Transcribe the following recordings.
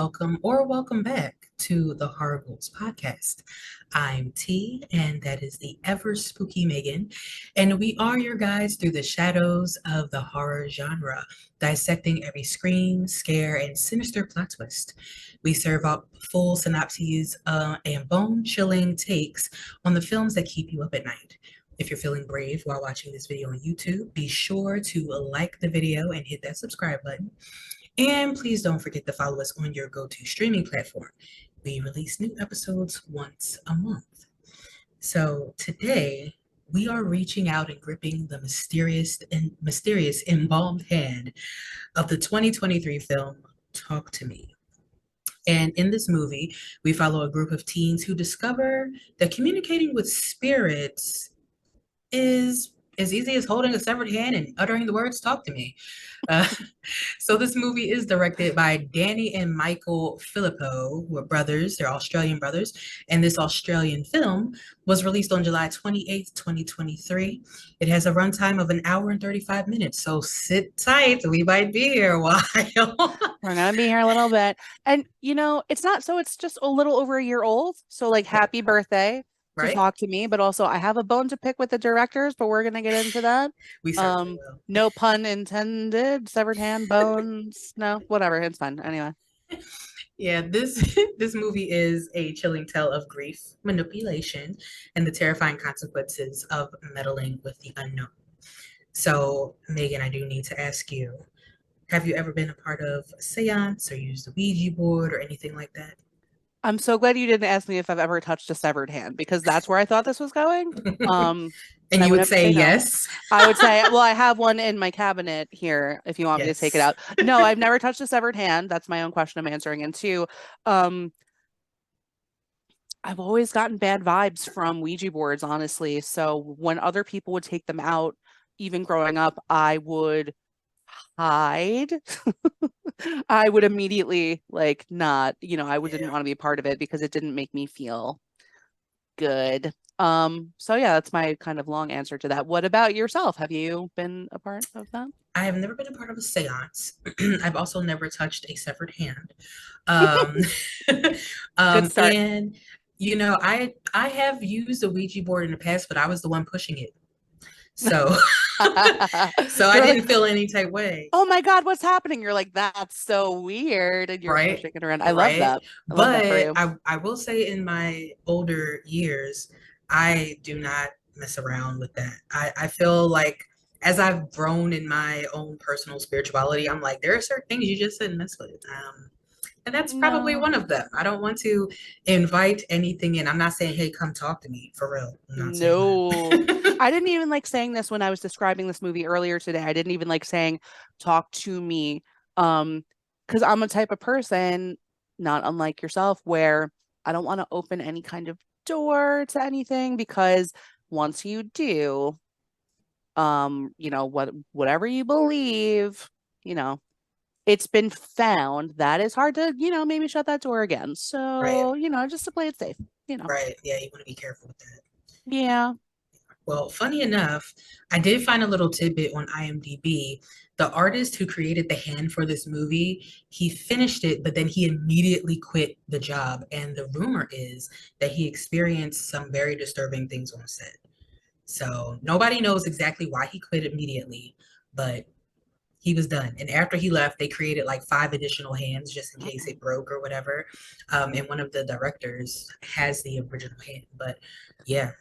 welcome or welcome back to the Horror Ghouls podcast. I'm T, and that is the ever spooky Megan, and we are your guides through the shadows of the horror genre, dissecting every scream, scare, and sinister plot twist. We serve up full synopses and bone-chilling takes on the films that keep you up at night. If you're feeling brave while watching this video on YouTube, be sure to like the video and hit that subscribe button. And please don't forget to follow us on your go-to streaming platform. We release new episodes once a month. So today we are reaching out and gripping the mysterious embalmed hand of the 2023 film Talk to Me. And in this movie, we follow a group of teens who discover that communicating with spirits is as easy as holding a severed hand and uttering the words "talk to me." Uh, so this movie is directed by Danny and Michael Phillippou, who are brothers. They're Australian brothers, and this Australian film was released on July 28th, 2023. It has a runtime of an hour and 35 minutes. So sit tight, we might be here a while. We're gonna be here a little bit. And it's not so it's just a little over a year old. So like happy birthday to Right? Talk to Me, but also I have a bone to pick with the directors, but we're gonna get into that. We certainly will. No pun intended, severed hand, bones, no, whatever, it's fine. Anyway. Yeah, this this movie is a chilling tale of grief, manipulation, and the terrifying consequences of meddling with the unknown. So, Megan, I do need to ask you, have you ever been a part of a seance or used a Ouija board or anything like that? I'm so glad you didn't ask me if I've ever touched a severed hand because that's where I thought this was going. And And I you would would have to say say no. yes? I would say, well, I have one in my cabinet here if you want me to take it Yes. out. No, I've never touched a severed hand. That's my own question I'm answering. And two, um, I've always gotten bad vibes from Ouija boards, honestly. So when other people would take them out, even growing up, I would hide. I would immediately like not, didn't Yeah. want to be a part of it because it didn't make me feel good. So yeah, that's my kind of long answer to that. What about yourself? Have you been a part of that? I have never been a part of a seance. I've also never touched a severed hand. Um, Good start. and I have used a Ouija board in the past, but I was the one pushing it. So so I You're like, didn't feel any type way. oh my God, what's happening? You're like, that's so weird. And you're Right? pushing it around. I love Right. that. I love that for But you. I will say in my older years, I do not mess around with that. I feel like as I've grown in my own personal spirituality, I'm like, there are certain things you just shouldn't mess with. And that's probably No, one of them. I don't want to invite anything in. I'm not saying, hey, come talk to me for real. I'm not saying no. that. I didn't even like saying this when I was describing this movie earlier today. I didn't even like saying talk to me. Um, because I'm a type of person, not unlike yourself, where I don't want to open any kind of door to anything because once you do, whatever you believe, you know, it's been found that it's hard to, maybe shut that door again. Right, So, just to play it safe, you know. right. Yeah, you want to be careful with that. Yeah. Well, funny enough, I did find a little tidbit on IMDb. The artist who created the hand for this movie, he finished it, but then he immediately quit the job. And the rumor is that he experienced some very disturbing things on set. So nobody knows exactly why he quit immediately, but he was done. And after he left, they created like five additional hands just in case it broke or whatever. And one of the directors has the original hand. But yeah,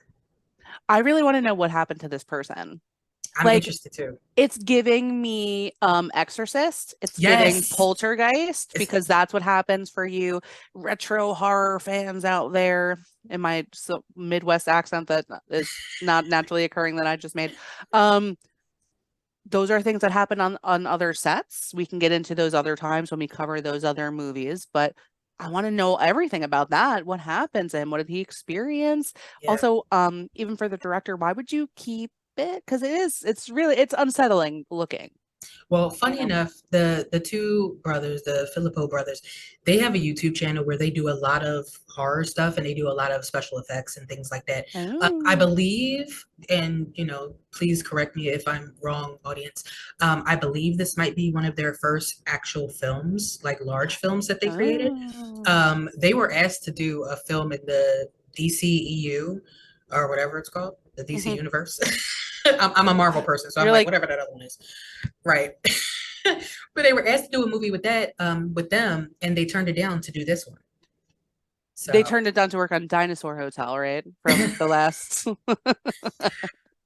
I really want to know what happened to this person. I'm Like, interested too. it's giving me Exorcist. It's giving Yes. Poltergeist It's because that's what happens for you retro horror fans out there in my Midwest accent that is not naturally occurring that I just made. Um, those are things that happen on other sets. We can get into those other times when we cover those other movies, but I want to know everything about that. What happens and what did he experience? yeah. Also, even for the director, why would you keep it? Because it's unsettling looking. Well, you funny know. enough, the two brothers, the Phillippou brothers, they have a YouTube channel where they do a lot of horror stuff and they do a lot of special effects and things like that. I Oh. believe, and please correct me if I'm wrong, audience. I believe this might be one of their first actual films, like large films that they created. Oh. They were asked to do a film in the DCEU or whatever it's called, the DC Mhm. universe. I'm a Marvel person, so I'm You're like, like, whatever that other one is. Right. But they were asked to do a movie with that, with them, and they turned it down to do this one. they So, turned it down to work on Dinosaur Hotel, right? From the last.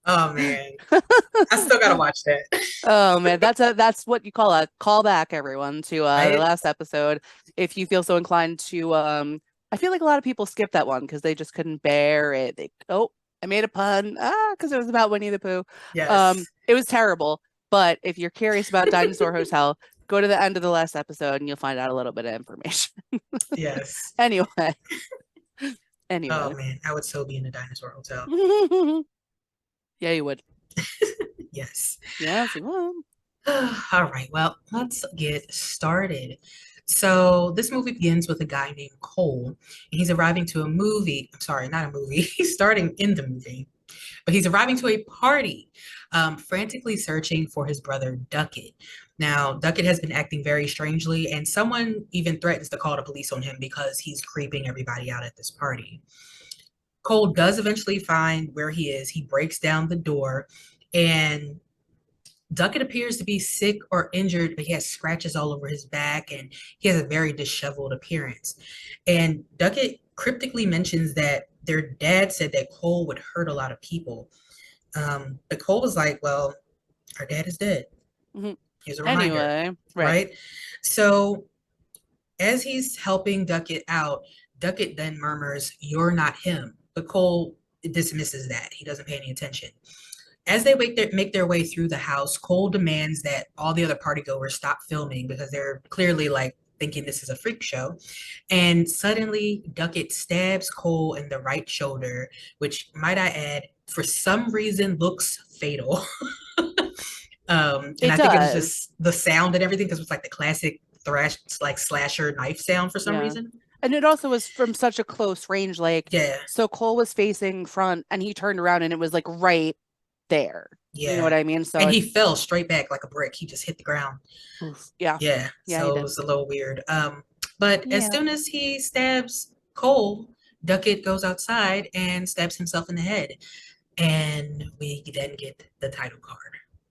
oh man, I still gotta watch that. Oh man, that's what you call a callback, everyone, to the Right? last episode. If you feel so inclined to, I feel like a lot of people skip that one because they just couldn't bear it. I made a pun, because it was about Winnie the Pooh. Yes. It was terrible. But if you're curious about Dinosaur Hotel, go to the end of the last episode and you'll find out a little bit of information. Yes. Anyway, Oh anyway, man, I would so be in a dinosaur hotel. yeah, you would. Yes. Yes, you would. All right, well, let's get started. So, this movie begins with a guy named Cole, and he's arriving to a movie. I'm sorry, not a movie. He's starting in the movie, but he's arriving to a party, frantically searching for his brother Duckett. Now, Duckett has been acting very strangely, and someone even threatens to call the police on him because he's creeping everybody out at this party. Cole does eventually find where he is. He breaks down the door, and Duckett appears to be sick or injured, but he has scratches all over his back and he has a very disheveled appearance. And Duckett cryptically mentions that their dad said that Cole would hurt a lot of people. But Cole was like, well, our dad is dead. Mhm. Here's a reminder, Anyway, right. right? So as he's helping Duckett out, Duckett then murmurs, "You're not him." But Cole dismisses that. He doesn't pay any attention. As they make their way through the house, Cole demands that all the other partygoers stop filming because they're clearly like thinking this is a freak show. And suddenly, Duckett stabs Cole in the right shoulder, which, might I add, for some reason looks fatal. And It I think it was does. just the sound and everything because it was like the classic thrash, like slasher knife sound for some Yeah. reason. And it also was from such a close range. Like, Yeah, so Cole was facing front and he turned around and it was like right there. You know yeah. what I mean? So And he it's, fell straight back like a brick. He just hit the ground. oof. Yeah. Yeah, Yeah, he so it did. was a little weird. But as Yeah. soon as he stabs Cole, Duckett goes outside and stabs himself in the head. And we then get the title card.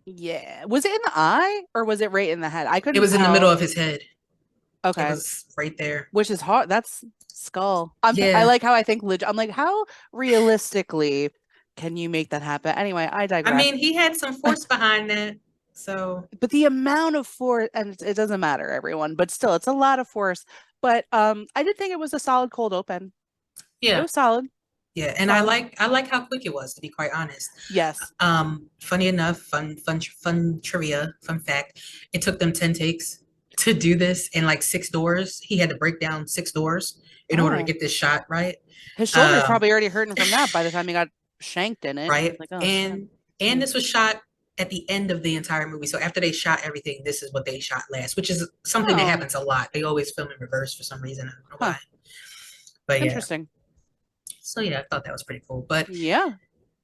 Yeah. Was it in the eye or was it right in the head? I It couldn't was in the middle tell. of his head. It Okay. was right there. Which is hard. That's skull. I Yeah. like how I think I'm like, how realistically can you make that happen? Anyway, I I digress. mean, he had some force behind that. So, But the amount of force, and it doesn't matter, everyone, but still, it's a lot of force. But I did think it was a solid cold open. It yeah. was solid, Yeah, and solid. I like how quick it was, to be quite honest. Yes. Funny enough, fun trivia, fun fact, it took them 10 takes to do this in like six doors. He had to break down six doors in order to Oh, get this shot right. his shoulder's Um, probably already hurting from that by the time he got shanked in it. He's right. like, oh shit. And Mm. this was shot at the end of the entire movie. So after they shot everything, this is what they shot last, which is something that Oh, happens a lot. They always film in reverse for some reason. I don't know huh. why. But yeah. Interesting. So yeah, I thought that was pretty cool. But Yeah.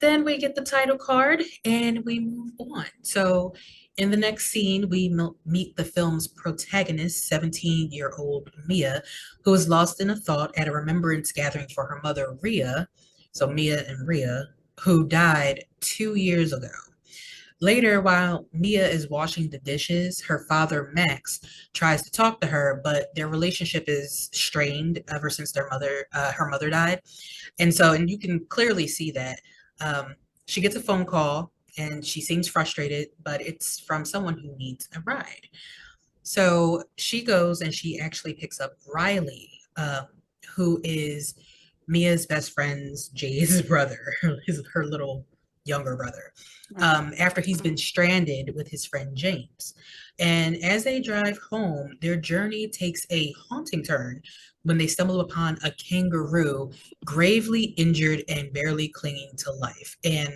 then we get the title card and we move on. So, in the next scene, we meet the film's protagonist, 17-year-old Mia, who is lost in a thought at a remembrance gathering for her mother, Rhea. So, Mia and Rhea, who died 2 years ago. Later, while Mia is washing the dishes, her father, Max, tries to talk to her, but their relationship is strained ever since her mother died. And you can clearly see that. She gets a phone call and she seems frustrated, but it's from someone who needs a ride. So she goes and she actually picks up Riley, who is Mia's best friend's Jay's brother, her little younger brother, Right. after he's been stranded with his friend James. And as they drive home, their journey takes a haunting turn when they stumble upon a kangaroo gravely injured and barely clinging to life. And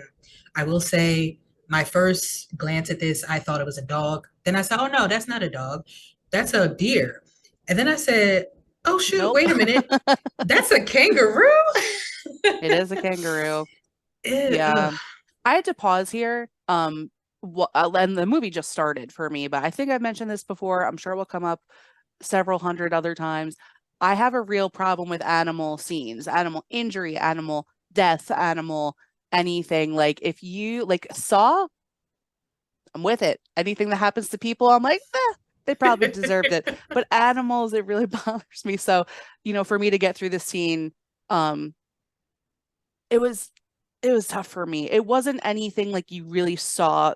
I will say, my first glance at this, I thought it was a dog. Then I said, oh no, that's not a dog. That's a deer. And then I said, oh shoot, Nope. wait a minute. That's a kangaroo? It is a kangaroo. Ew. Yeah. I had to pause here. And the movie just started for me, but I think I've mentioned this before. I'm sure it will come up several hundred other times. I have a real problem with animal scenes, animal injury, animal death, animal anything. Like if you like Saw, I'm with it. Anything that happens to people, I'm like, they probably deserved it. But animals, it really bothers me. So, for me to get through this scene, um, it was it was tough for me. It wasn't anything like you really saw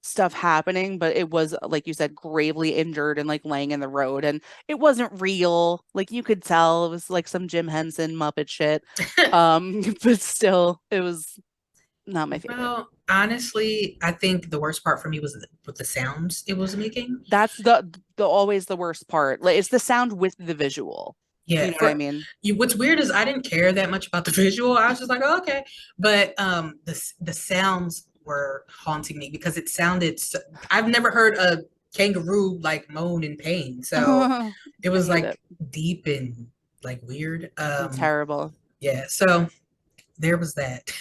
stuff happening, but it was like you said, gravely injured and like laying in the road, and it wasn't real. Like you could tell it was like some Jim Henson Muppet shit. But still, it was not my favorite. Well, honestly, I think the worst part for me was with the sounds it was making. That's the always the worst part. Like it's the sound with the visual. You Yeah, know what I for mean? you, what's weird is I didn't care that much about the visual. I was just like, oh, okay, but the sounds were haunting me because it sounded. I've never heard a kangaroo like moan in pain, so I it was hate it. like deep and like weird. Terrible. Yeah, so there was that.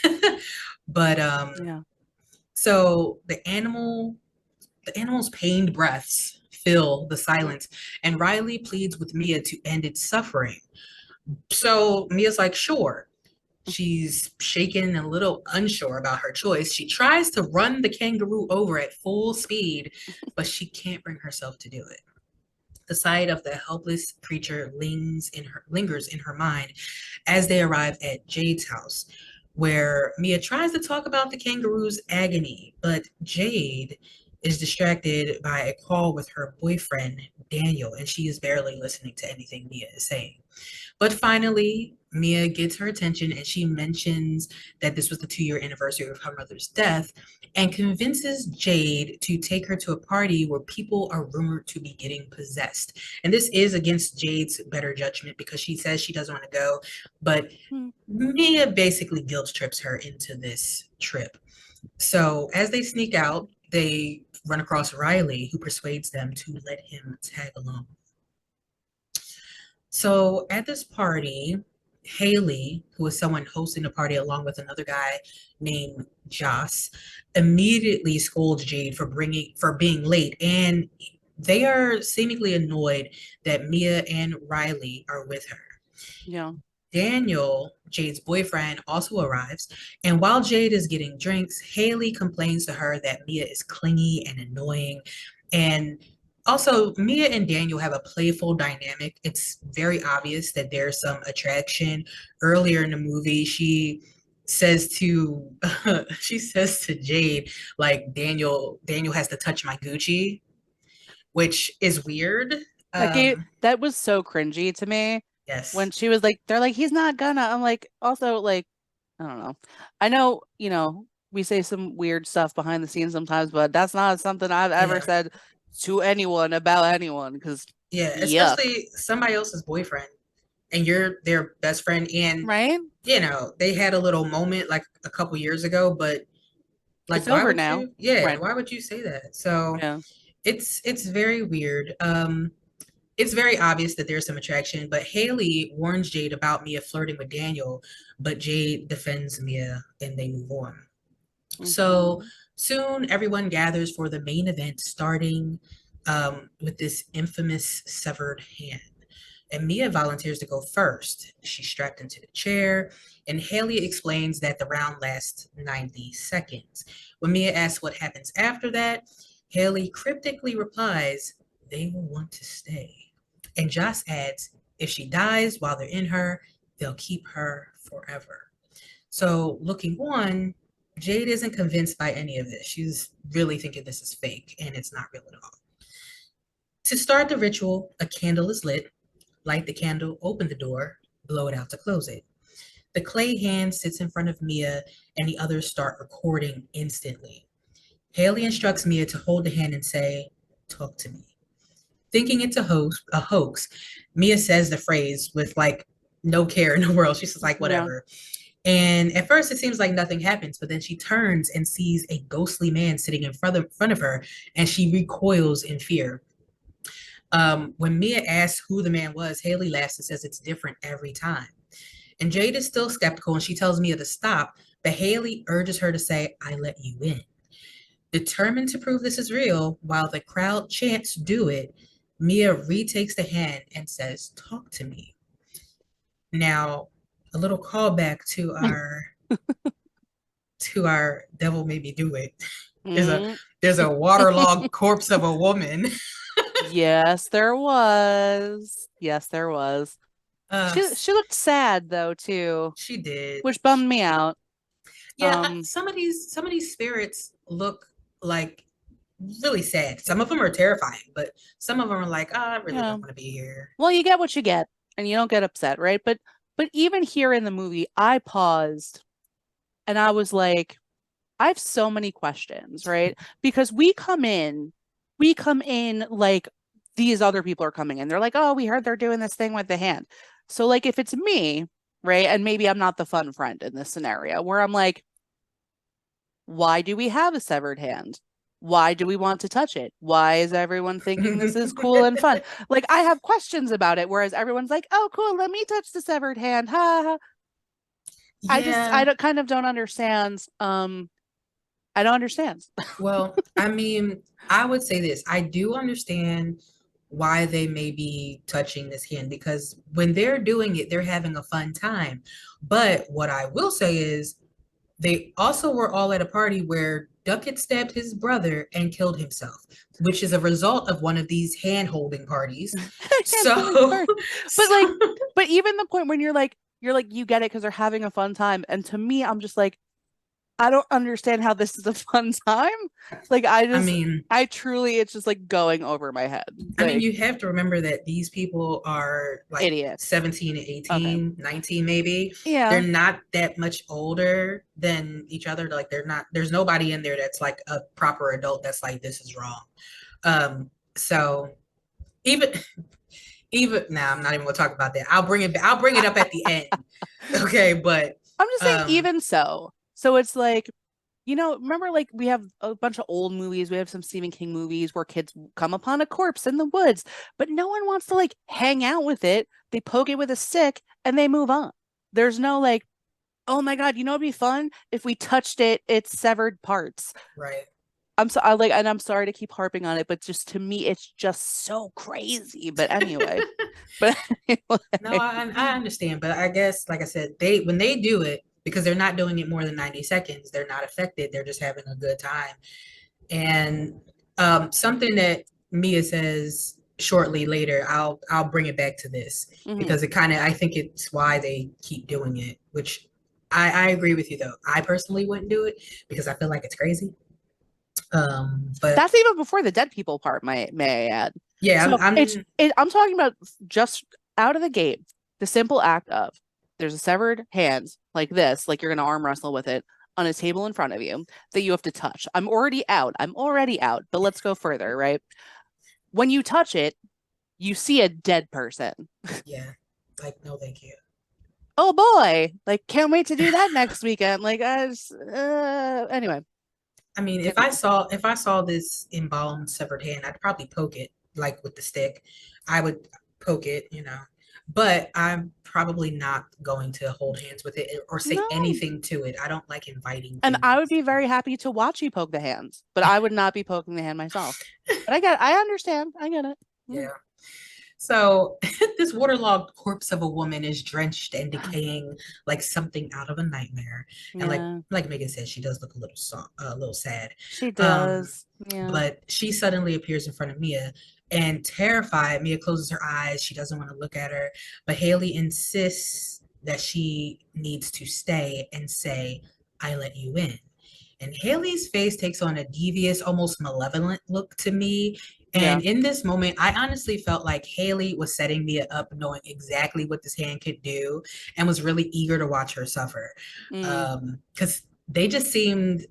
But Yeah. so the animal's pained breaths fill the silence, and Riley pleads with Mia to end its suffering. So Mia's like, sure. She's shaken and a little unsure about her choice. She tries to run the kangaroo over at full speed, but she can't bring herself to do it. The sight of the helpless creature lingers in her mind as they arrive at Jade's house, where Mia tries to talk about the kangaroo's agony, but Jade is distracted by a call with her boyfriend, Daniel, and she is barely listening to anything Mia is saying. But finally, Mia gets her attention and she mentions that this was the 2 year anniversary of her mother's death and convinces Jade to take her to a party where people are rumored to be getting possessed. And this is against Jade's better judgment because she says she doesn't want to go, but Hmm. Mia basically guilt trips her into this trip. So as they sneak out, they run across Riley, who persuades them to let him tag along. So at this party, Haley, who is someone hosting the party along with another guy named Joss, immediately scolds Jade for being late, and they are seemingly annoyed that Mia and Riley are with her. Yeah. Daniel, Jade's boyfriend, also arrives, and while Jade is getting drinks, Haley complains to her that Mia is clingy and annoying. And also, Mia and Daniel have a playful dynamic. It's very obvious that there's some attraction. Earlier in the movie, says to she says to Jade, like Daniel has to touch my Gucci, which is weird. That was so cringy to me when Yes. she was like, they're like, he's not gonna. I'm like, also like, I don't know. I know, we say some weird stuff behind the scenes sometimes, but that's not something I've ever Yeah. said to anyone about anyone because Yeah, yuck, especially somebody else's boyfriend and you're their best friend. And, right? they had a little moment like a couple years ago, but like, It's over now. Right. why would you say that? So Yeah. it's very weird. It's very obvious that there's some attraction, but Haley warns Jade about Mia flirting with Daniel, but Jade defends Mia and they move on. So Hmm. soon everyone gathers for the main event, starting with this infamous severed hand. And Mia volunteers to go first. She's strapped into the chair, and Haley explains that the round lasts 90 seconds. When Mia asks what happens after that, Haley cryptically replies, they will want to stay. And Joss adds, if she dies while they're in her, they'll keep her forever. So, looking on, Jade isn't convinced by any of this. She's really thinking this is fake and it's not real at all. To start the ritual, a candle is lit. Light the candle, open the door, blow it out to close it. The clay hand sits in front of Mia, and the others start recording instantly. Haley instructs Mia to hold the hand and say, talk to me. Thinking it's a hoax, Mia says the phrase with like no care in the world. She's just like, Yeah. whatever. And at first, it seems like nothing happens, but then she turns and sees a ghostly man sitting in front of her, and she recoils in fear. When Mia asks who the man was, Haley laughs and says it's different every time. And Jade is still skeptical, and she tells Mia to stop, but Haley urges her to say, I let you in. Determined to prove this is real, while the crowd chants do it, Mia retakes the hand and says, talk to me. Now, a little callback to our Devil Made Me Do It. There's a Mm. there's a waterlogged corpse of a woman. Yes, there was. Yes, there was. Uh, She looked sad though too, she did. which bummed me out. Yeah, Um, some of these spirits look like really sad. Some of them are terrifying, but some of them are like, oh, I really yeah. don't want to be here. Well, you get what you get, and you don't get upset, right? But even here in the movie, I paused and I was like, I have so many questions, right? Because we come in like these other people are coming in. They're like, oh, we heard they're doing this thing with the hand. So like if it's me, right, and maybe I'm not the fun friend in this scenario where I'm like, why do we have a severed hand? Why do we want to touch it? Why is everyone thinking this is cool and fun? Like I have questions about it, whereas everyone's like, "Oh, cool, let me touch the severed hand." Ha ha. Ha. I Yeah, don't kind of don't understand. I don't understand. well, I mean, I would say this. I do understand why they may be touching this hand because when they're doing it, they're having a fun time. But what I will say is they also were all at a party where Duckett stabbed his brother and killed himself, which is a result of one of these hand holding parties. Handling So, part. But so like, but even the point when you're like, you get it because they're having a fun time, and to me, I'm just like, I don't understand how this is a fun time. Like I mean, I truly, it's just like going over my head. I mean, Like you have to remember that these people are like idiots. 17, Okay. 18, 19, maybe. They're Yeah. not that much older than each other. Like they're not, there's nobody in there that's like a proper adult that's like, this is wrong. So even even now, I'm not even gonna talk about that. I'll bring it up at the end. Okay, but I'm just saying, um even so. So it's like, remember like we have a bunch of old movies, we have some Stephen King movies where kids come upon a corpse in the woods, but no one wants to like hang out with it. They poke it with a stick and they move on. There's no like, oh my God, it'd be fun if we touched its severed parts. right. I like, and I'm sorry to keep harping on it, but just to me, it's just so crazy. But anyway, but No, anyway. I understand, but I guess like I said, they when they do it because they're not doing it more than 90 seconds, they're not affected. They're just having a good time. And something that Mia says shortly later, I'll bring it back to this Mhm. because it kind of I think it's why they keep doing it, which I agree with you though. I personally wouldn't do it because I feel like it's crazy. But That's even before the dead people part, may I add. yeah, So I'm I'm talking about just out of the gate, the simple act of there's a severed hand like this, like you're gonna arm wrestle with it on a table in front of you that you have to touch. I'm already out. I'm already out, but let's go further, right? When you touch it, you see a dead person. yeah, like no, thank you. Oh boy, like can't wait to do that next weekend. Like, anyway, I mean, continue. if I saw this embalmed severed hand, I'd probably poke it like with the stick. I would poke it, but I'm probably not going to hold hands with it or say No. anything to it. I don't like inviting And I would things. be very happy to watch you poke the hands, but I would not be poking the hand myself. But I understand. I get it. Mm. Yeah. So this waterlogged corpse of a woman is drenched and decaying like something out of a nightmare. And Yeah, like Megan said, she does look a little sad. she Um, does. Yeah. but she suddenly appears in front of Mia and terrified, Mia closes her eyes. She doesn't want to look at her, but Haley insists that she needs to stay and say, I let you in. And Haley's face takes on a devious, almost malevolent look to me. Yeah. And in this moment, I honestly felt like Haley was setting Mia up, knowing exactly what this hand could do, and was really eager to watch her suffer. Mm. Because they just seemed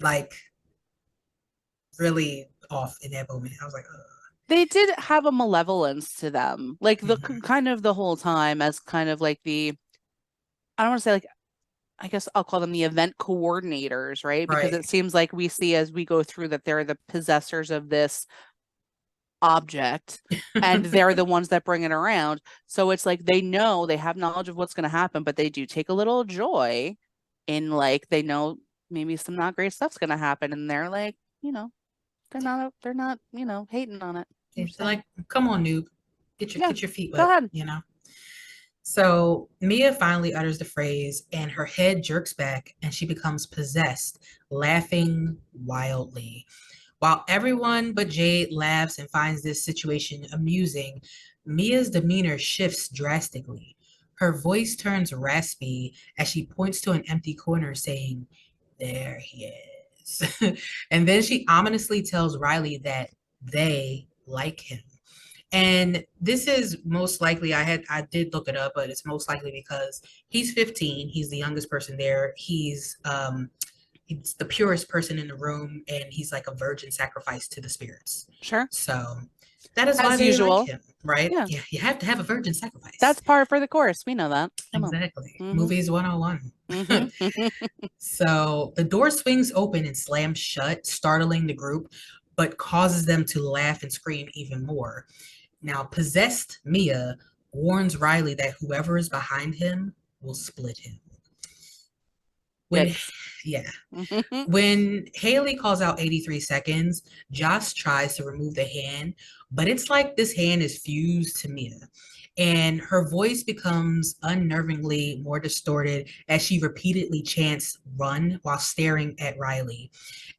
like really off in that moment. I was like, They did have a malevolence to them, like the mhm. kind of the whole time as kind of like the I don't want to say like I guess I'll call them the event coordinators, right? Because Right. it seems like we see as we go through that they're the possessors of this object and they're the ones that bring it around. So it's like they know they have knowledge of what's going to happen, but they do take a little joy in like they know maybe some not great stuff's going to happen and they're like, they're not, hating on it. I'm Yeah, just they're saying. like, come on, noob, Yeah, get your feet go wet, ahead. you know. So Mia finally utters the phrase, and her head jerks back, and she becomes possessed, laughing wildly. While everyone but Jade laughs and finds this situation amusing, Mia's demeanor shifts drastically. Her voice turns raspy as she points to an empty corner, saying, "There he is." And then she ominously tells Riley that they like him. And this is most likely, I did look it up, but it's most likely because he's 15. He's the youngest person there. He's the purest person in the room, and he's like a virgin sacrifice to the spirits. Sure. So that is why As they like usual. him, right? Yeah. Yeah, you have to have a virgin sacrifice. That's par for the course. We know that. Come on. Exactly. Mm-hmm. Movies 101. Mm-hmm. So the door swings open and slams shut, startling the group, but causes them to laugh and scream even more. Now, possessed Mia warns Riley that whoever is behind him will split him. When, Yikes. yeah, Mm-hmm. when Haley calls out 83 seconds, Joss tries to remove the hand, but it's like this hand is fused to Mia. And her voice becomes unnervingly more distorted as she repeatedly chants run while staring at Riley.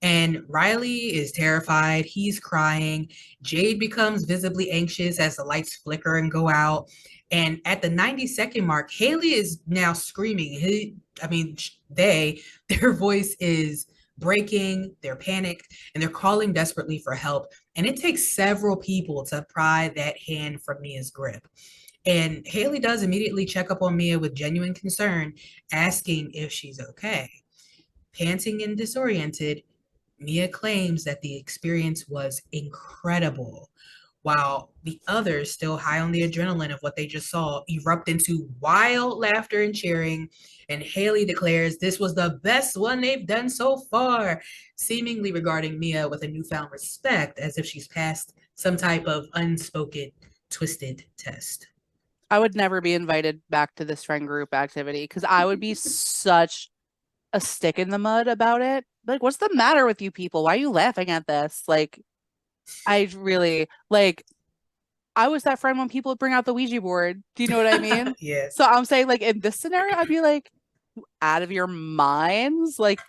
And Riley is terrified. He's crying. Jade becomes visibly anxious as the lights flicker and go out. And at the 90-second mark, Haley is now screaming. I mean, their voice is breaking, they're panicked, and they're calling desperately for help. And it takes several people to pry that hand from Mia's grip. And Haley does immediately check up on Mia with genuine concern, asking if she's okay. Panting and disoriented, Mia claims that the experience was incredible, while the others, still high on the adrenaline of what they just saw, erupt into wild laughter and cheering. And Haley declares this was the best one they've done so far, seemingly regarding Mia with a newfound respect, as if she's passed some type of unspoken, twisted test. I would never be invited back to this friend group activity because I would be such a stick in the mud about it. Like, what's the matter with you people? Why are you laughing at this? Like, I really like I was that friend when people would bring out the Ouija board. Do you know what I mean? Yeah. So I'm saying like in this scenario, I'd be like, out of your minds? Like,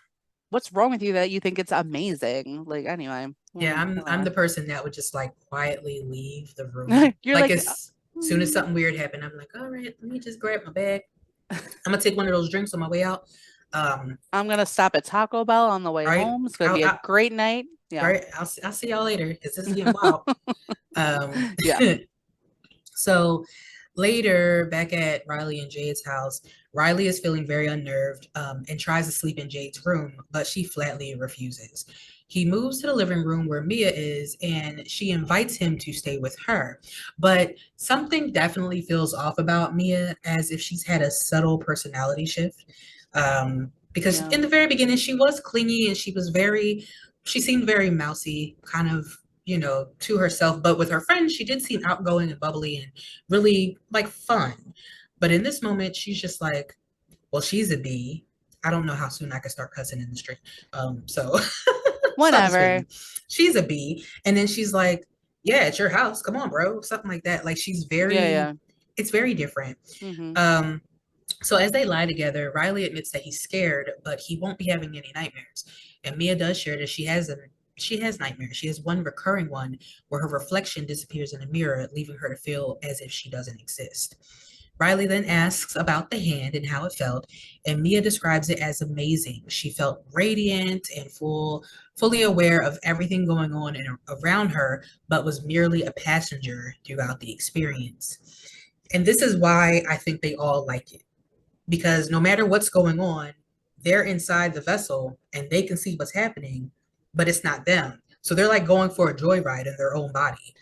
what's wrong with you that you think it's amazing? Like, anyway. Yeah, I'm Anyway. the person that would just like quietly leave the room. You're Like like, as soon as something weird happened, I'm like, all right, let me just grab my bag. I'm gonna take one of those drinks on my way out. I'm gonna stop at Taco Bell on the way Right. home. It's gonna be a I great night. Yeah. right. I'll see y'all later because this is getting wild. Um, Yeah. so later, back at Riley and Jade's house, Riley is feeling very unnerved and tries to sleep in Jade's room, but she flatly refuses. He moves to the living room where Mia is, and she invites him to stay with her. But something definitely feels off about Mia, as if she's had a subtle personality shift. Because Yeah. in the very beginning, she was clingy and she seemed very mousy, kind of, to herself. But with her friends, she did seem outgoing and bubbly and really like fun. But in this moment, she's just like, well, she's a bee. I don't know how soon I can start cussing in the street. So stop the Whatever. screaming. She's a bee. And then she's like, yeah, it's your house. Come on, bro. Something like that. Like Yeah, yeah. it's very different. Mm-hmm. Um, so as they lie together, Riley admits that he's scared, but he won't be having any nightmares. And Mia does share that she has nightmares. She has one recurring one where her reflection disappears in a mirror, leaving her to feel as if she doesn't exist. Riley then asks about the hand and how it felt, and Mia describes it as amazing. She felt radiant and fully aware of everything going on around her, but was merely a passenger throughout the experience. And this is why I think they all like it, because no matter what's going on, they're inside the vessel and they can see what's happening, but it's not them. So they're like going for a joyride in their own body.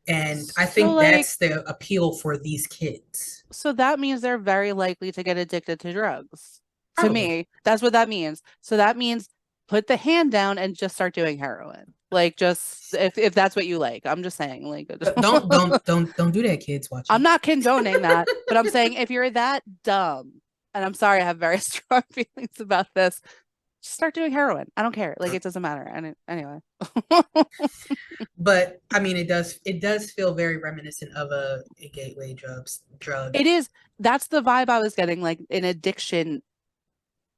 And I So think like, that's the appeal for these kids. so that means they're very likely to get addicted to drugs. To Probably. me, that's what that means. So that means put the hand down and just start doing heroin. Like just if that's what you like. I'm just saying, like Don't do that, kids I'm watching. not condoning that, but I'm saying if you're that dumb, and I'm sorry, I have very strong feelings about this, just start doing heroin. I don't care. Like it doesn't matter. And anyway. But I mean, it does feel very reminiscent of a gateway drug. It is that's the vibe I was getting, like an addiction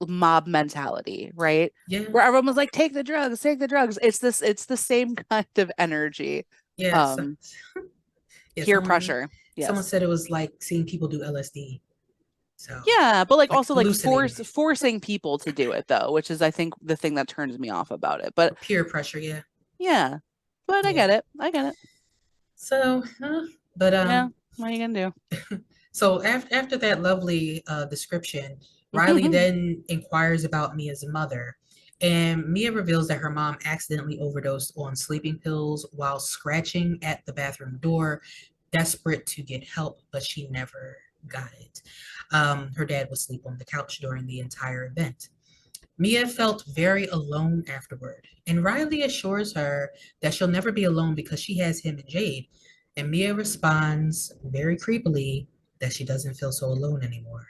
mob mentality, right? Yeah, Where everyone was like, take the drugs, take the drugs. It's the same kind of energy. yeah. So, Um, yeah, Peer someone pressure. someone Yes. said it was like seeing people do LSD. So Yeah, but like like also like hallucinating it forcing people to do it though, which is I think the thing that turns me off about it. But or peer pressure. Yeah, yeah. But I yeah. get it. I get it. So, but Yeah. What are you gonna so after that lovely description, Riley do? then inquires about Mia's mother, and Mia reveals that her mom accidentally overdosed on sleeping pills while scratching at the bathroom door, desperate to get help, but she never got it. Her dad was asleep on the couch during the entire event. Mia felt very alone afterward, and Riley assures her that she'll never be alone because she has him and Jade. And Mia responds very creepily that she doesn't feel so alone anymore.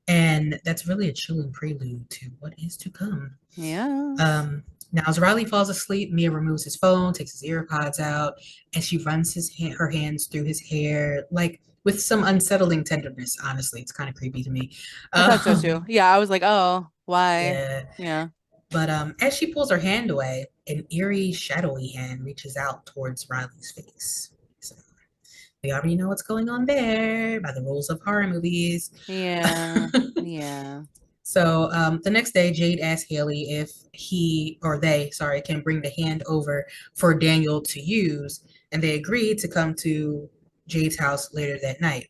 And that's really a chilling prelude to what is to come. Yes. Um, Now, as Riley falls asleep, Mia removes his phone, takes his ear pods out, and she runs her hands through his hair, like with some unsettling tenderness. Honestly, it's kind of creepy to me. I thought so too. Yeah, I was like, oh, why? Yeah, Yeah. but as she pulls her hand away, an eerie, shadowy hand reaches out towards Riley's face. So we already know what's going on there by the rules of horror movies. Yeah. Yeah. So the next day, Jade asks Haley if he or they, sorry, can bring the hand over for Daniel to use, and they agree to come to Jade's house later that night.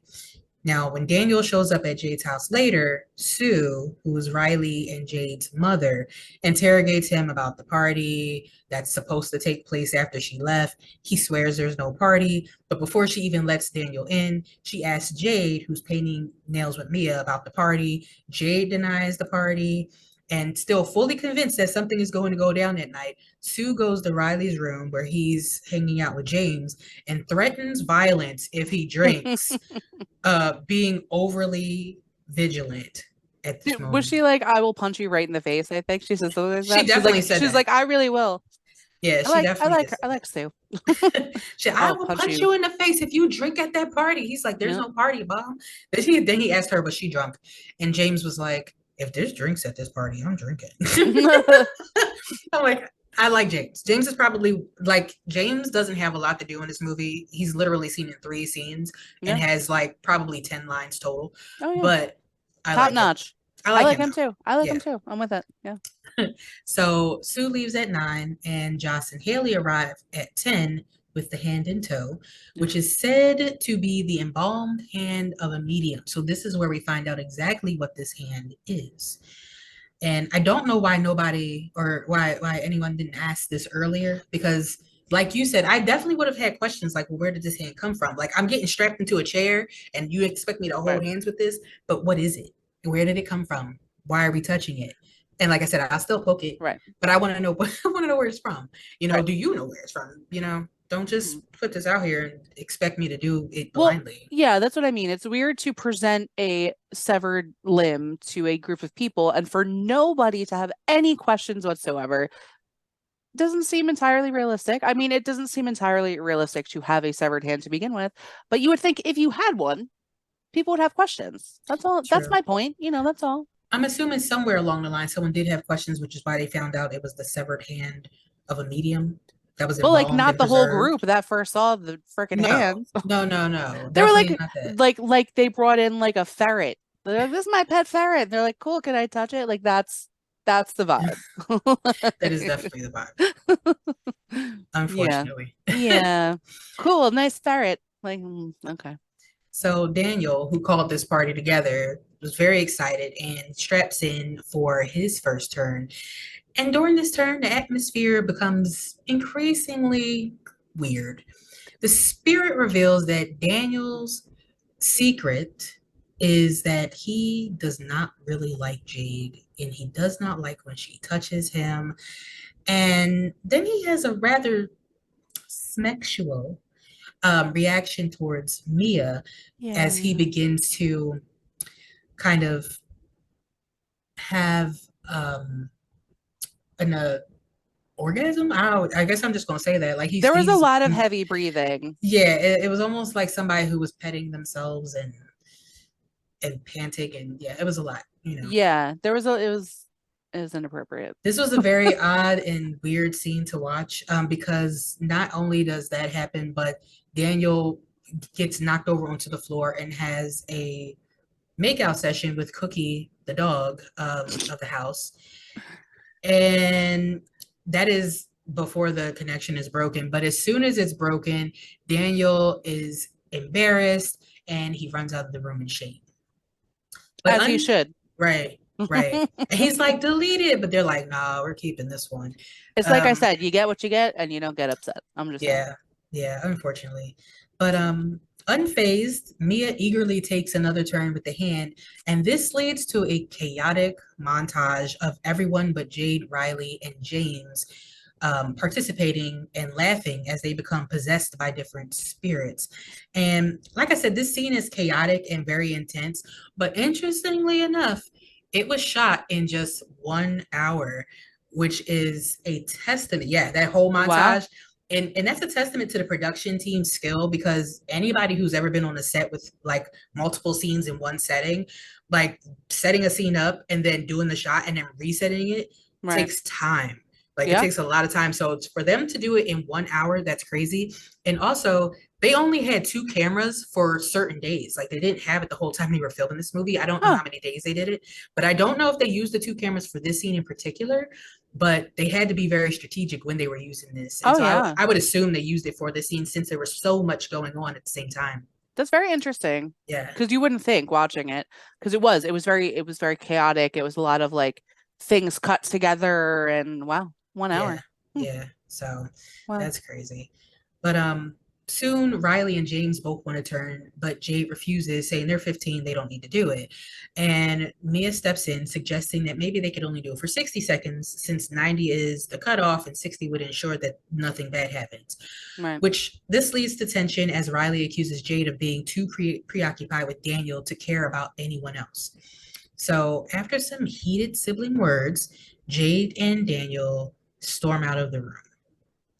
Now, when Daniel shows up at Jade's house later, Sue, who is Riley and Jade's mother, interrogates him about the party that's supposed to take place after she left. He swears there's no party, but before she even lets Daniel in, she asks Jade, who's painting nails with Mia, about the party. Jade denies the party. And still fully convinced that something is going to go down that night, Sue goes to Riley's room where he's hanging out with James and threatens violence if he drinks, being overly vigilant at this Was moment. she like, I will punch you right in the face? I think she said something like She that. definitely said She's that. like, I really will. Yeah, she definitely did say I like that. Sue. I I'll will punch punch you. you in the face if you drink at that party. He's like, there's Yeah. no party, mom. Then he asked her, was she drunk? And James was like, if there's drinks at this party, I'm drinking. I'm like, I like James. James is probably like James doesn't have a lot to do in this movie. He's literally seen in 3 scenes and Yeah. has like probably 10 lines total. Oh yeah. But I Top like him. notch. I I like like him him though. too. I like him Yeah. too. I'm with it. Yeah. So Sue leaves at 9, and Joss and Haley arrive at 10 with the hand in tow, Yeah. which is said to be the embalmed hand of a medium. So this is where we find out exactly what this hand is. And I don't know why nobody or why anyone didn't ask this earlier, because like you said, I definitely would have had questions like, well, where did this hand come from? Like I'm getting strapped into a chair and you expect me to Right. hold hands with this, but what is it? Where did it come from? Why are we touching it? And like I said, I'll still poke it, Right. but I want to know I want to know where it's from. Right. Do you know where it's from? Don't Mhm. just put this out here and expect me to do it Well, blindly. yeah, that's what I mean. It's weird to present a severed limb to a group of people and for nobody to have any questions whatsoever doesn't seem entirely realistic. I mean, it doesn't seem entirely realistic to have a severed hand to begin with, but you would think if you had one, people would have questions. That's all. That's True. my point. That's all. I'm assuming somewhere along the line someone did have questions, which is why they found out it was the severed hand of a medium that was But like embalmed not and the whole group preserved. that first saw the freaking No, hands. no, no, no, They were definitely not that. like they brought in like a ferret. They're like, this is my pet ferret. They're like, cool, can I touch it? Like that's the vibe. That is definitely the vibe, Yeah. unfortunately. Yeah. Cool, nice ferret. Like, okay. So Daniel, who called this party together, was very excited and straps in for his first turn. And during this turn, the atmosphere becomes increasingly weird. The spirit reveals that Daniel's secret is that he does not really like Jade, and he does not like when she touches him. And then he has a rather sexual reaction towards Mia as he Yeah. begins to kind of have an orgasm. I guess I'm just gonna say that. Like There was a he's lot of heavy breathing. yeah. It was almost like somebody who was petting themselves and panting, and yeah, it was a lot. Yeah, there was a it was inappropriate. This was a very odd and weird scene to watch because not only does that happen, but Daniel gets knocked over onto the floor and has a makeout session with Cookie, the dog of the house. And that is before the connection is broken. But as soon as it's broken, Daniel is embarrassed and he runs out of the room in shame. But As he should. right, right. And he's like, delete it. But they're like, nah, we're keeping this one. It's like I Um, said, you get what you get and you don't get upset. I'm just saying. yeah, yeah, unfortunately. But unfazed, Mia eagerly takes another turn with the hand, and this leads to a chaotic montage of everyone but Jade, Riley, and James participating and laughing as they become possessed by different spirits. And like I said, this scene is chaotic and very intense, but interestingly enough, it was shot in just 1 hour, which is a testament. Yeah, that whole Wow. montage. And that's a testament to the production team's skill because anybody who's ever been on a set with like multiple scenes in one setting, like setting a scene up and then doing the shot and then resetting it Right. takes time. Like it Yeah. takes a lot of time. So it's for them to do it in 1 hour, that's crazy. And also, they only had two cameras for certain days. Like they didn't have it the whole time they were filming this movie. I don't know Huh. how many days they did it, but I don't know if they used the two cameras for this scene in particular. But they had to be very strategic when they were using this. And Oh so yeah. I would assume they used it for this scene since there was so much going on at the same time. That's very interesting. Yeah. Because you wouldn't think watching it. Because it was very chaotic. It was a lot of like things cut together and wow, 1 hour. Yeah. Hmm. Yeah. So Wow. that's crazy. But soon Riley and James both want to turn, but Jade refuses, saying they're 15, they don't need to do it. And Mia steps in, suggesting that maybe they could only do it for 60 seconds since 90 is the cutoff and 60 would ensure that nothing bad happens. Right. Which this leads to tension as Riley accuses Jade of being too preoccupied with Daniel to care about anyone else. So after some heated sibling words, Jade and Daniel storm out of the room.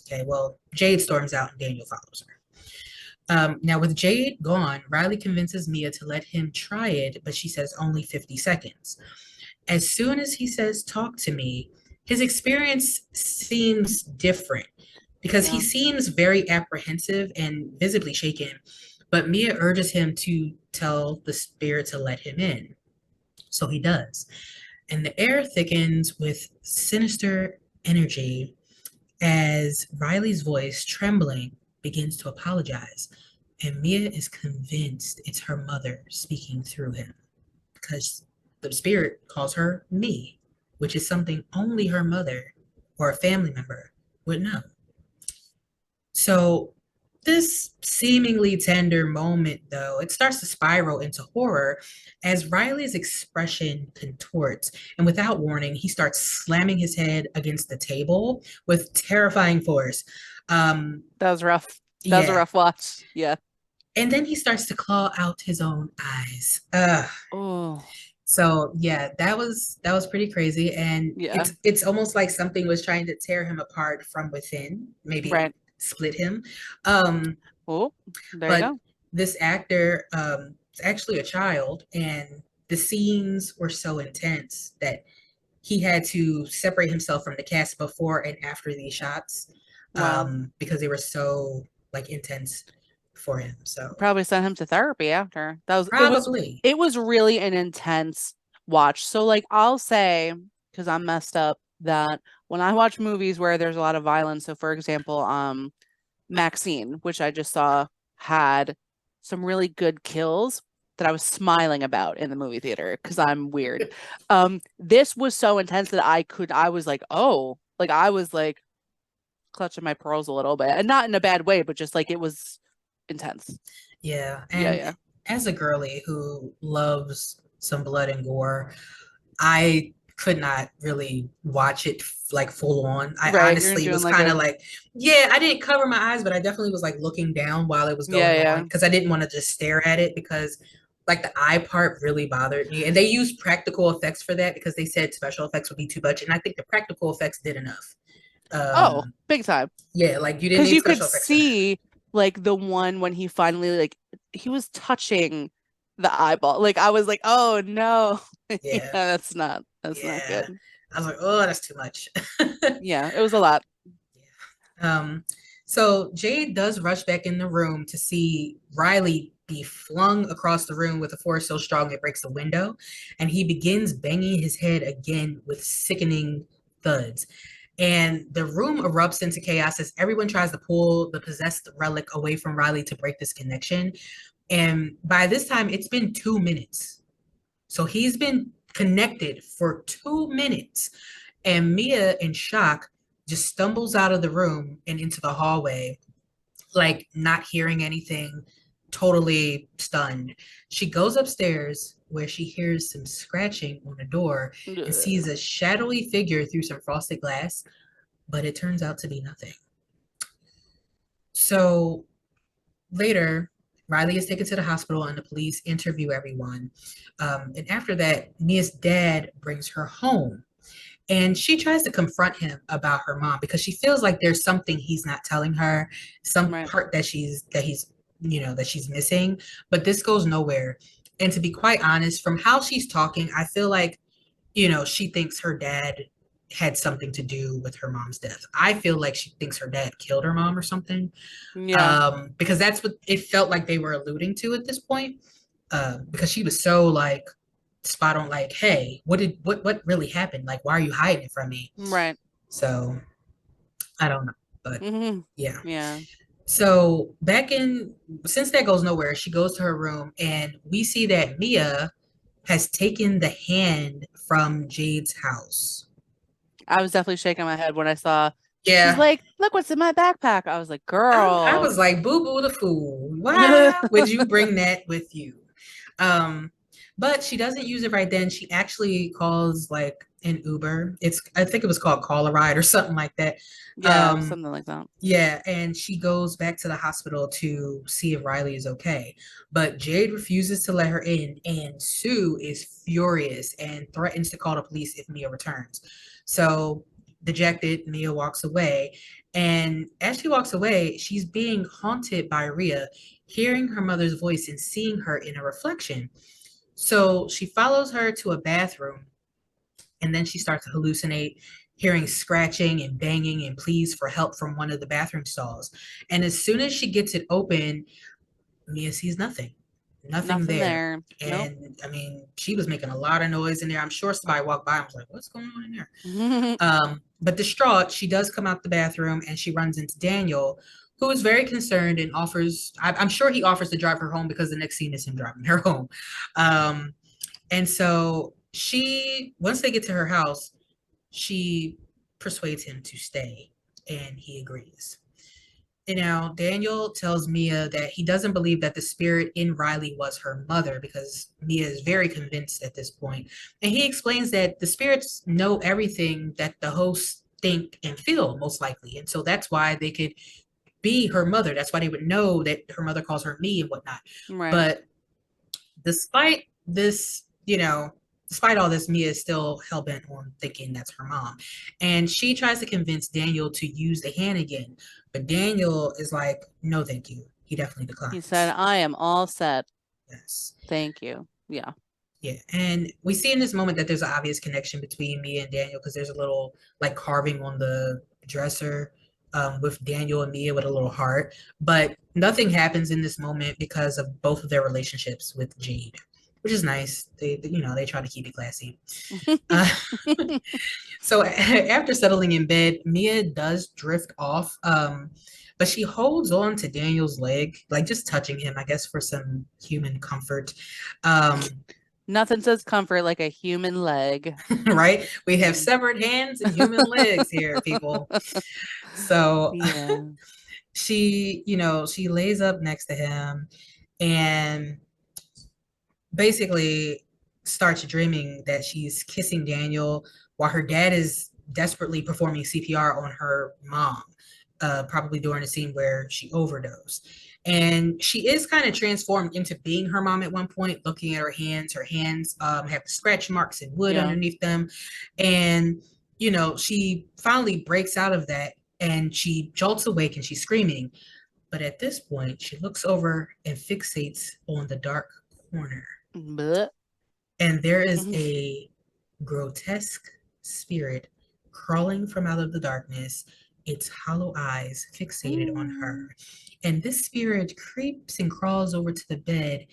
Okay, well, Jade storms out and Daniel follows her. Now, with Jade gone, Riley convinces Mia to let him try it, but she says only 50 seconds. As soon as he says, talk to me, his experience seems different because he Yeah. seems very apprehensive and visibly shaken. But Mia urges him to tell the spirit to let him in. So he does. And the air thickens with sinister energy as Riley's voice, trembling, begins to apologize. And Mia is convinced it's her mother speaking through him because the spirit calls her me, which is something only her mother or a family member would know. So this seemingly tender moment, though, it starts to spiral into horror as Riley's expression contorts. And without warning, he starts slamming his head against the table with terrifying force. That was rough. That was a Yeah. rough watch. Yeah. And then he starts to claw out his own eyes. Oh. So yeah, that was pretty crazy. And Yeah. it's almost like something was trying to tear him apart from within, maybe Right. split him. Um, Oh, there you but go. this actor is actually a child, and the scenes were so intense that he had to separate himself from the cast before and after these shots Wow. because they were so like intense for him. So Probably sent him to therapy after. probably, It was really an intense watch. So like I'll say, because I'm messed up, that when I watch movies where there's a lot of violence, so for example, Maxine, which I just saw, had some really good kills that I was smiling about in the movie theater because I'm weird. This was so intense that I was like, oh, like I was like clutching my pearls a little bit, and not in a bad way, but just like it was intense. yeah. Yeah, And yeah. as a girly who loves some blood and gore, I could not really watch it like full on. I Right, you're honestly doing was like kind a of like, yeah, I didn't cover my eyes, but I definitely was like looking down while it was yeah, going on yeah. because I didn't want to just stare at it because like the eye part really bothered me. And they used practical effects for that because they said special effects would be too much. And I think the practical effects did enough. Oh, Um, big time. yeah, like you didn't Because need you could special effects for that. see like the one when he finally like he was touching the eyeball. Like I was like, oh no. Yeah, Yeah, that's not yeah. good. I was like, oh, that's too much. Yeah, it was a lot. Um, so Jade does rush back in the room to see Riley be flung across the room with a force so strong it breaks the window, and he begins banging his head again with sickening thuds. And the room erupts into chaos as everyone tries to pull the possessed relic away from Riley to break this connection. And by this time, it's been 2 minutes. So he's been connected for 2 minutes. And Mia, in shock, just stumbles out of the room and into the hallway, like not hearing anything, totally stunned. She goes upstairs where she hears some scratching on the door and sees Ugh. a shadowy figure through some frosted glass, but it turns out to be nothing. So later, Riley is taken to the hospital and the police interview everyone. And after that, Mia's dad brings her home and she tries to confront him about her mom because she feels like there's something he's not telling her, some Right. part that she's missing, but this goes nowhere. And to be quite honest, from how she's talking, I feel like she thinks her dad had something to do with her mom's death. I feel like she thinks her dad killed her mom or something, Yeah. because that's what it felt like they were alluding to at this point. Because she was so like spot on, like, hey, what really happened? Like, why are you hiding it from me? Right. So I don't know, but Hmm. yeah. Yeah. So since that goes nowhere, she goes to her room and we see that Mia has taken the hand from Jade's house. I was definitely shaking my head when I saw she's Yeah, like, look what's in my backpack. I was like, I girl. was like, boo boo the fool. Why would you bring that with you? Um, but she doesn't use it right then. She actually calls like an Uber. I think it was called Call a Ride or something like that. Yeah, it was Um, something like that. yeah, and she goes back to the hospital to see if Riley is okay. But Jade refuses to let her in, and Sue is furious and threatens to call the police if Mia returns. So, dejected, Mia walks away. And as she walks away, she's being haunted by Rhea, hearing her mother's voice and seeing her in a reflection. So, she follows her to a bathroom and then she starts to hallucinate, hearing scratching and banging and pleas for help from one of the bathroom stalls. And as soon as she gets it open, Mia sees nothing Nothing there. there. Nope. And I mean, she was making a lot of noise in there. I'm sure somebody walked by and was like, what's going on in there? But distraught, she does come out the bathroom and she runs into Daniel, who is very concerned and I'm sure he offers to drive her home because the next scene is him driving her home. Um, and so once they get to her house, she persuades him to stay and he agrees. And now Daniel tells Mia that he doesn't believe that the spirit in Riley was her mother because Mia is very convinced at this point. And he explains that the spirits know everything that the hosts think and feel, most likely. And so that's why they could be her mother. That's why they would know that her mother calls her me and whatnot. Right. But despite this, despite all this, Mia is still hell bent on thinking that's her mom. And she tries to convince Daniel to use the hand again. But Daniel is like, no, thank you. He definitely He said, declines. I am all set. Yes. Thank you. Yeah. Yeah. And we see in this moment that there's an obvious connection between Mia and Daniel because there's a little like carving on the dresser, with Daniel and Mia with a little heart. But nothing happens in this moment because of both of their relationships with Jade, which is nice. They try to keep it classy. Uh, so after settling in bed, Mia does drift off, but she holds on to Daniel's leg, like just touching him, I guess, for some human comfort. Um, Nothing says comfort like a human leg. right? We have Mm. severed hands and human legs here, people. So Yeah. she lays up next to him and basically starts dreaming that she's kissing Daniel while her dad is desperately performing CPR on her mom, probably during a scene where she overdosed. And she is kind of transformed into being her mom at one point, looking at her hands. Her hands have scratch marks and wood Yeah. underneath them. And, you know, she finally breaks out of that and she jolts awake and she's screaming. But at this point, she looks over and fixates on the dark corner. Blech. And there is a grotesque spirit crawling from out of the darkness, its hollow eyes fixated on her. And this spirit creeps and crawls over to the bed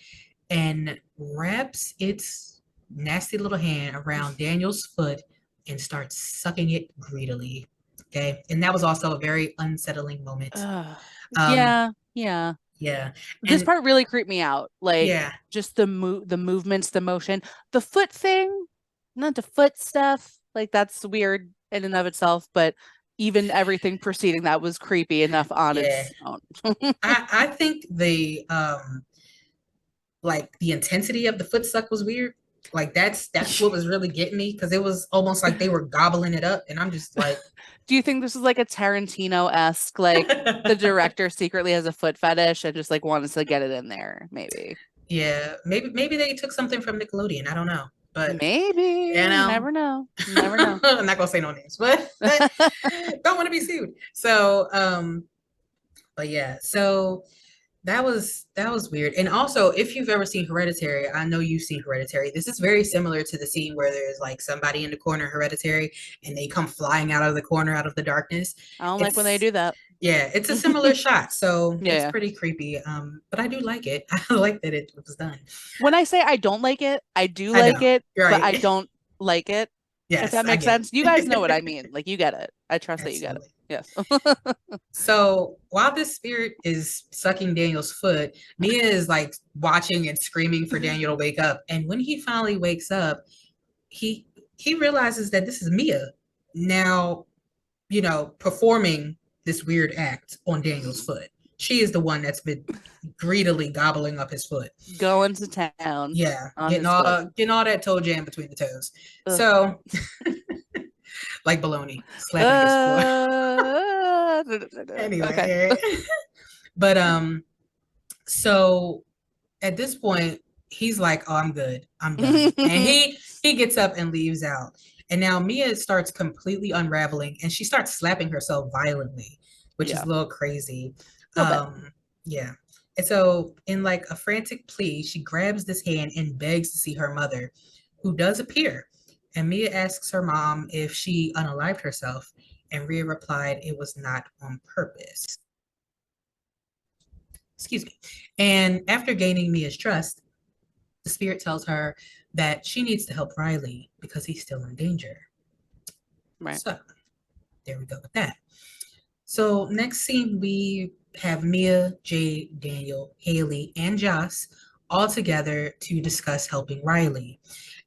and wraps its nasty little hand around Daniel's foot and starts sucking it greedily. Okay. And that was also a very unsettling moment. Um, Yeah, yeah. yeah. This And part really creeped me out. Like yeah, just the movements, the motion, the foot thing, not the foot stuff. Like that's weird in and of itself, but even everything preceding that was creepy enough on yeah. its own. I think the like the intensity of the foot suck was weird. Like that's what was really getting me because it was almost like they were gobbling it up, and I'm just like, Do you think this is like a Tarantino-esque, like the director secretly has a foot fetish and just like wants to get it in there? Maybe. yeah, maybe they took something from Nickelodeon. I don't know, but Maybe. you You know, never know. You never know. I'm not gonna say no names, but don't want to be sued. So, but yeah, so that was weird. And also, if you've ever seen Hereditary, I know you've seen Hereditary. This is very similar to the scene where there's like somebody in the corner, Hereditary, and they come flying out of the corner, out of the darkness. I don't like when they It's do that. yeah, it's a similar shot, so it's Yeah. pretty creepy. But I do like it. I like that it was done. When I say I don't like it, I do I like know. it, You're but I right. don't like it, if Yes, that I makes get sense. You guys know what I it. mean. Like you get it. I trust that you get it. Absolutely. Yes. So while this spirit is sucking Daniel's foot, Mia is like watching and screaming for Daniel to wake up. And when he finally wakes up, he he realizes that this is Mia now, performing this weird act on Daniel's foot. She is the one that's been greedily gobbling up his foot. Going to town Yeah, on getting his foot. all that toe jam between the toes. Ugh. So like baloney slapping against the floor. Uh, okay. Anyway, but so at this point, he's like, "Oh, I'm good. I'm done." And he gets up and leaves out. And now Mia starts completely unraveling and she starts slapping herself violently, which is Yeah, a little crazy. a little bit. Yeah. And so in like a frantic plea, she grabs this hand and begs to see her mother, who does appear. And Mia asks her mom if she unalived herself, and Rhea replied it was not on purpose. Excuse me. And after gaining Mia's trust, the spirit tells her that she needs to help Riley because he's still in danger. Right. So there we go with that. So next scene, we have Mia, Jade, Daniel, Haley, and Joss all together to discuss helping Riley.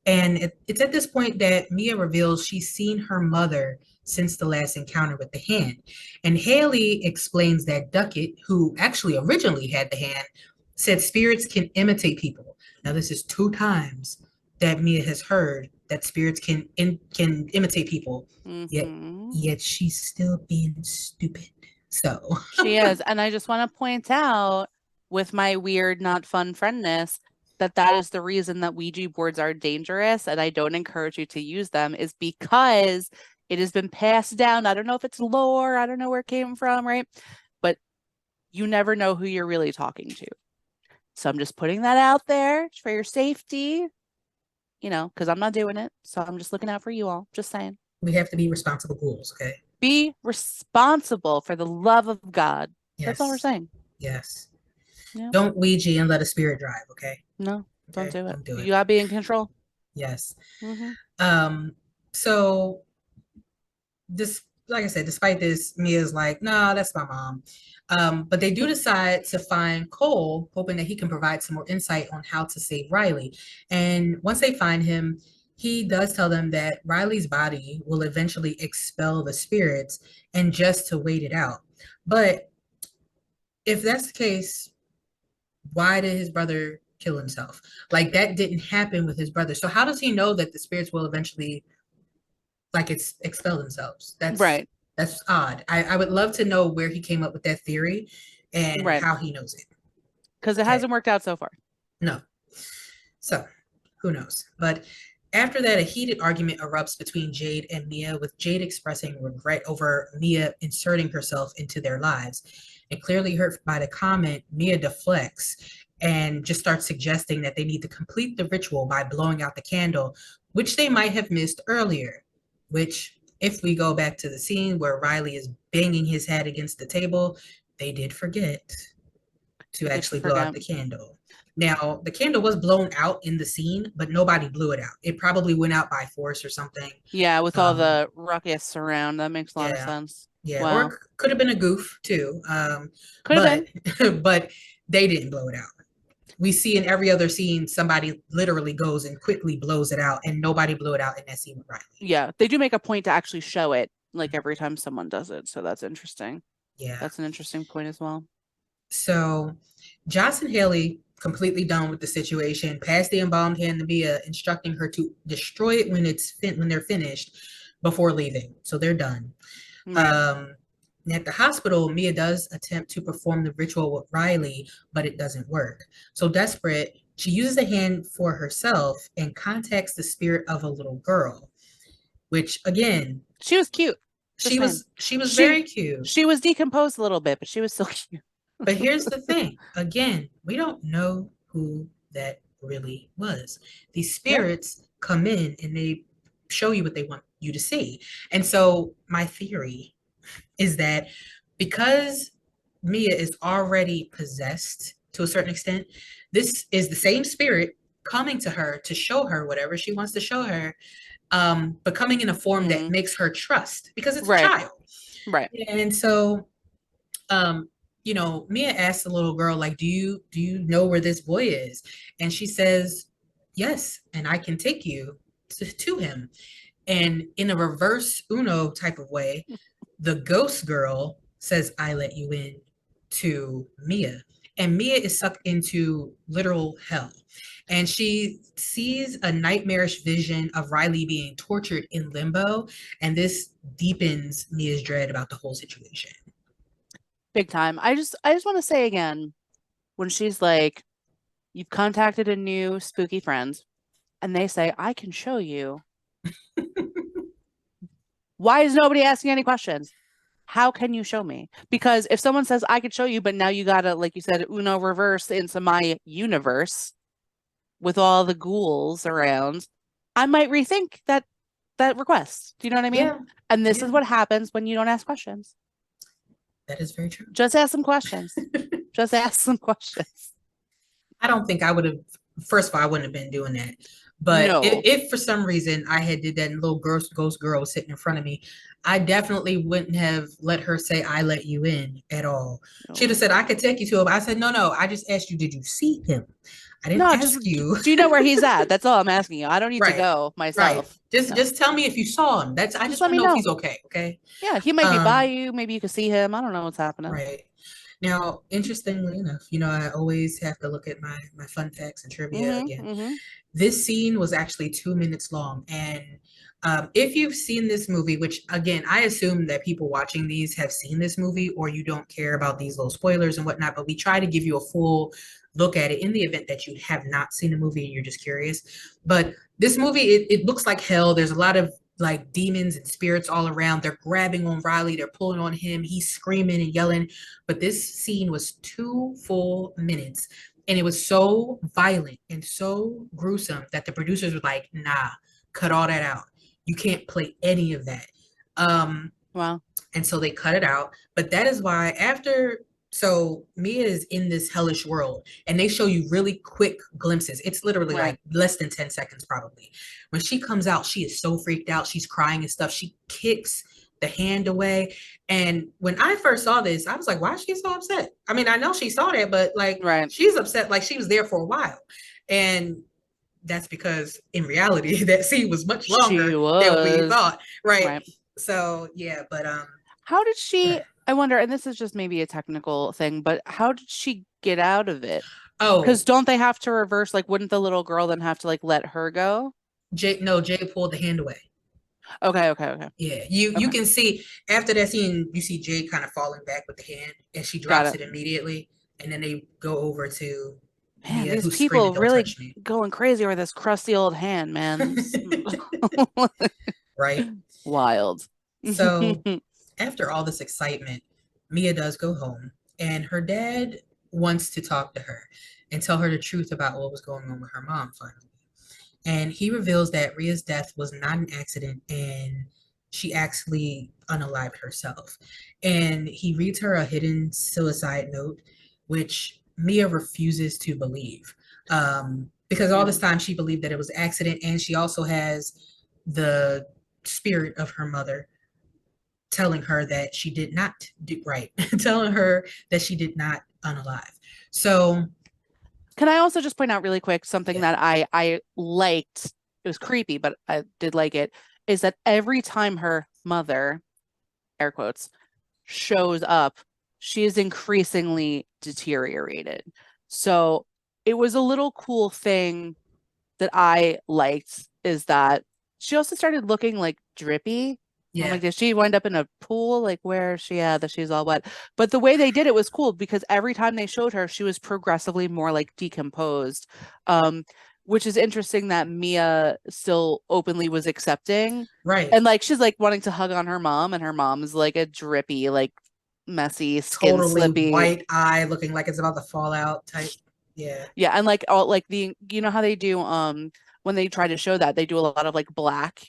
And it's at this point that Mia reveals she's seen her mother since the last encounter with the hand. And Haley explains that Duckett, who actually originally had the hand, said spirits can imitate people. Now, this is two times that Mia has heard that spirits can imitate people, yet Hmm. yet she's still being stupid. So, She is. And I just want to point out with my weird, not fun friendness that that is the reason that Ouija boards are dangerous and I don't encourage you to use them is because it has been passed down. I don't know if it's lore, I don't know where it came from, right? But you never know who you're really talking to. So I'm just putting that out there for your safety, because I'm not doing it. So I'm just looking out for you all. Just saying. we have to be responsible ghouls, okay? Be responsible for the love of God. That's all we're Yes. saying. Yes. Yeah. Don't Ouija and let a spirit drive, okay? No, don't Okay, do it. don't do You it. gotta be in control. Yes. Hmm. So this, like I said, despite this, Mia's like, nah, that's my mom. But they do decide to find Cole, hoping that he can provide some more insight on how to save Riley. And once they find him, he does tell them that Riley's body will eventually expel the spirits and just to wait it out. But if that's the case, why did his brother kill himself. Like that didn't happen with his brother. So how does he know that the spirits will eventually like it's expel themselves? Right. That's odd. I would love to know where he came up with that theory and Right. how he knows it. Because it Okay. hasn't worked out so far. No. So who knows? But after that, a heated argument erupts between Jade and Mia, with Jade expressing regret over Mia inserting herself into their lives. And clearly hurt by the comment, Mia deflects and just starts suggesting that they need to complete the ritual by blowing out the candle, which they might have missed earlier. Which, if we go back to the scene where Riley is banging his head against the table, they did forget to They did actually blow out forget. the candle. Now, the candle was blown out in the scene, but nobody blew it out. It probably went out by force or something. Yeah, with all Um, the ruckus around, that makes a lot of yeah, sense. yeah, or Wow. it could have been a goof too. Could have But been. but they didn't blow it out. We see in every other scene somebody literally goes and quickly blows it out, and nobody blew it out in that scene with Riley. Yeah, they do make a point to actually show it like every time someone does it. So that's interesting. Yeah. That's an interesting point as well. So Joss and Haley completely done with the situation, pass the embalmed hand to Mia, instructing her to destroy it when they're finished before leaving. So they're done. Right. Um, at the hospital, Mia does attempt to perform the ritual with Riley, but it doesn't work. So desperate, she uses the hand for herself and contacts the spirit of a little girl, which again, She was cute. Just saying. she was She very cute. she was decomposed a little bit, but she was still cute. But here's the thing. Again, we don't know who that really was. These Yep. spirits come in and they show you what they want you to see. And so my theory is that because Mia is already possessed to a certain extent, this is the same spirit coming to her to show her whatever she wants to show her, but coming in a form that Mm. makes her trust because it's a Right. child. Right. And so um Mia asked the little girl, like, do you know where this boy is? And she says, yes, and I can take you to him. And in a reverse Uno type of way, the ghost girl says, I let you in to Mia. And Mia is sucked into literal hell. And she sees a nightmarish vision of Riley being tortured in limbo. And this deepens Mia's dread about the whole situation. Big time. I just want to say again, when she's like, you've contacted a new spooky friend, and they say, I can show you. Why is nobody asking any questions? How can you show me? Because if someone says I could show you, but now you gotta, like you said, Uno reverse into my universe with all the ghouls around, I might rethink that request. Do you know what I mean? Yeah, And this is yeah, what happens when you don't ask questions. that is very true. Just ask some questions. Just ask some questions. I don't think I would have. First of all, I wouldn't have been doing that. But No. if for some reason I had did that and little ghost girl was sitting in front of me, I definitely wouldn't have let her say I let you in at all. She'd have No. said I could take you to him. I said no. I just asked you, did you see him? I didn't No, just ask you. do you know where he's at? That's all I'm asking you. I don't need to Right, go right. myself. Just No. just tell me if you saw him. That's I Just just let want to me know if know. he's okay. Okay. Yeah, he might be by Um. you. Maybe you could see him. I don't know what's happening. Right. Now, interestingly enough, I always have to look at my fun facts and trivia Mm-hmm. again. Mm-hmm. This scene was actually 2 minutes long. And if you've seen this movie, which again, I assume that people watching these have seen this movie or you don't care about these little spoilers and whatnot, but we try to give you a full look at it in the event that you have not seen the movie and you're just curious. But this movie, it looks like hell. There's a lot of like demons and spirits all around. They're grabbing on Riley, they're pulling on him, he's screaming and yelling. But this scene was 2 full minutes and it was so violent and so gruesome that the producers were like, nah, cut all that out. You can't play any of that. Um, Wow. and so they cut it out. But that is why so Mia is in this hellish world and they show you really quick glimpses. It's literally Right. like less than 10 seconds, probably. When she comes out, she is so freaked out. She's crying and stuff. She kicks the hand away. And when I first saw this, I was like, why is she so upset? I mean, I know she saw that, but like Right. she's upset like she was there for a while. And that's because in reality, that scene was much She longer than we was. thought. Right. Right. So yeah, but How did she, I wonder, and this is just maybe a technical thing, but how did she get out of it? Oh, Because don't they have to reverse? Like, wouldn't the little girl then have to like let her go? Jay, no, Jay pulled the hand away. Okay, okay, okay, Yeah, you okay. can see after that scene, you see Jay kind of falling back with the hand, and she Got drops it. it immediately, and then they go over to Man, Mia, these who's screaming, people "Don't really touch me!" going crazy over this crusty old hand, man. Right. Wild. So after all this excitement, Mia does go home, and her dad wants to talk to her and tell her the truth about what was going on with her mom finally. And he reveals that Ria's death was not an accident and she actually unalived herself. And he reads her a hidden suicide note, which Mia refuses to believe. Because all Yeah. this time she believed that it was an accident, and she also has the spirit of her mother telling her that she did not do right, telling her that she did not unalive. So, Can I also just point out really quick something yeah, that I liked? It was creepy, but I did like it. Is that every time her mother, air quotes, shows up, she is increasingly deteriorated. So it was a little cool thing that I liked is that she also started looking like drippy. I'm yeah, like, did she wind up in a pool? Like, where is she at that she's all wet? But the way they did it was cool because every time they showed her, she was progressively more like decomposed. Um, which is interesting that Mia still openly was accepting. right. And like she's like wanting to hug on her mom, and her mom is like a drippy, like messy, skin Totally slippy. white eye looking like it's about to fall out type. Yeah, Yeah, and like all like the you know how they do when they try to show that they do a lot of like black,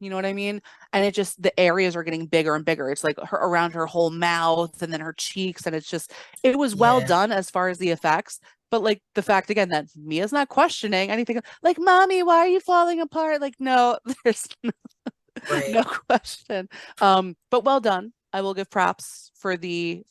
you know what I mean? And it just the areas are getting bigger and bigger. It's like her around her whole mouth and then her cheeks and it's just it was well yeah, done as far as the effects, but like the fact again that Mia's not questioning anything like mommy, why are you falling apart? Like no, there's right. no question. But well done. I will give props for the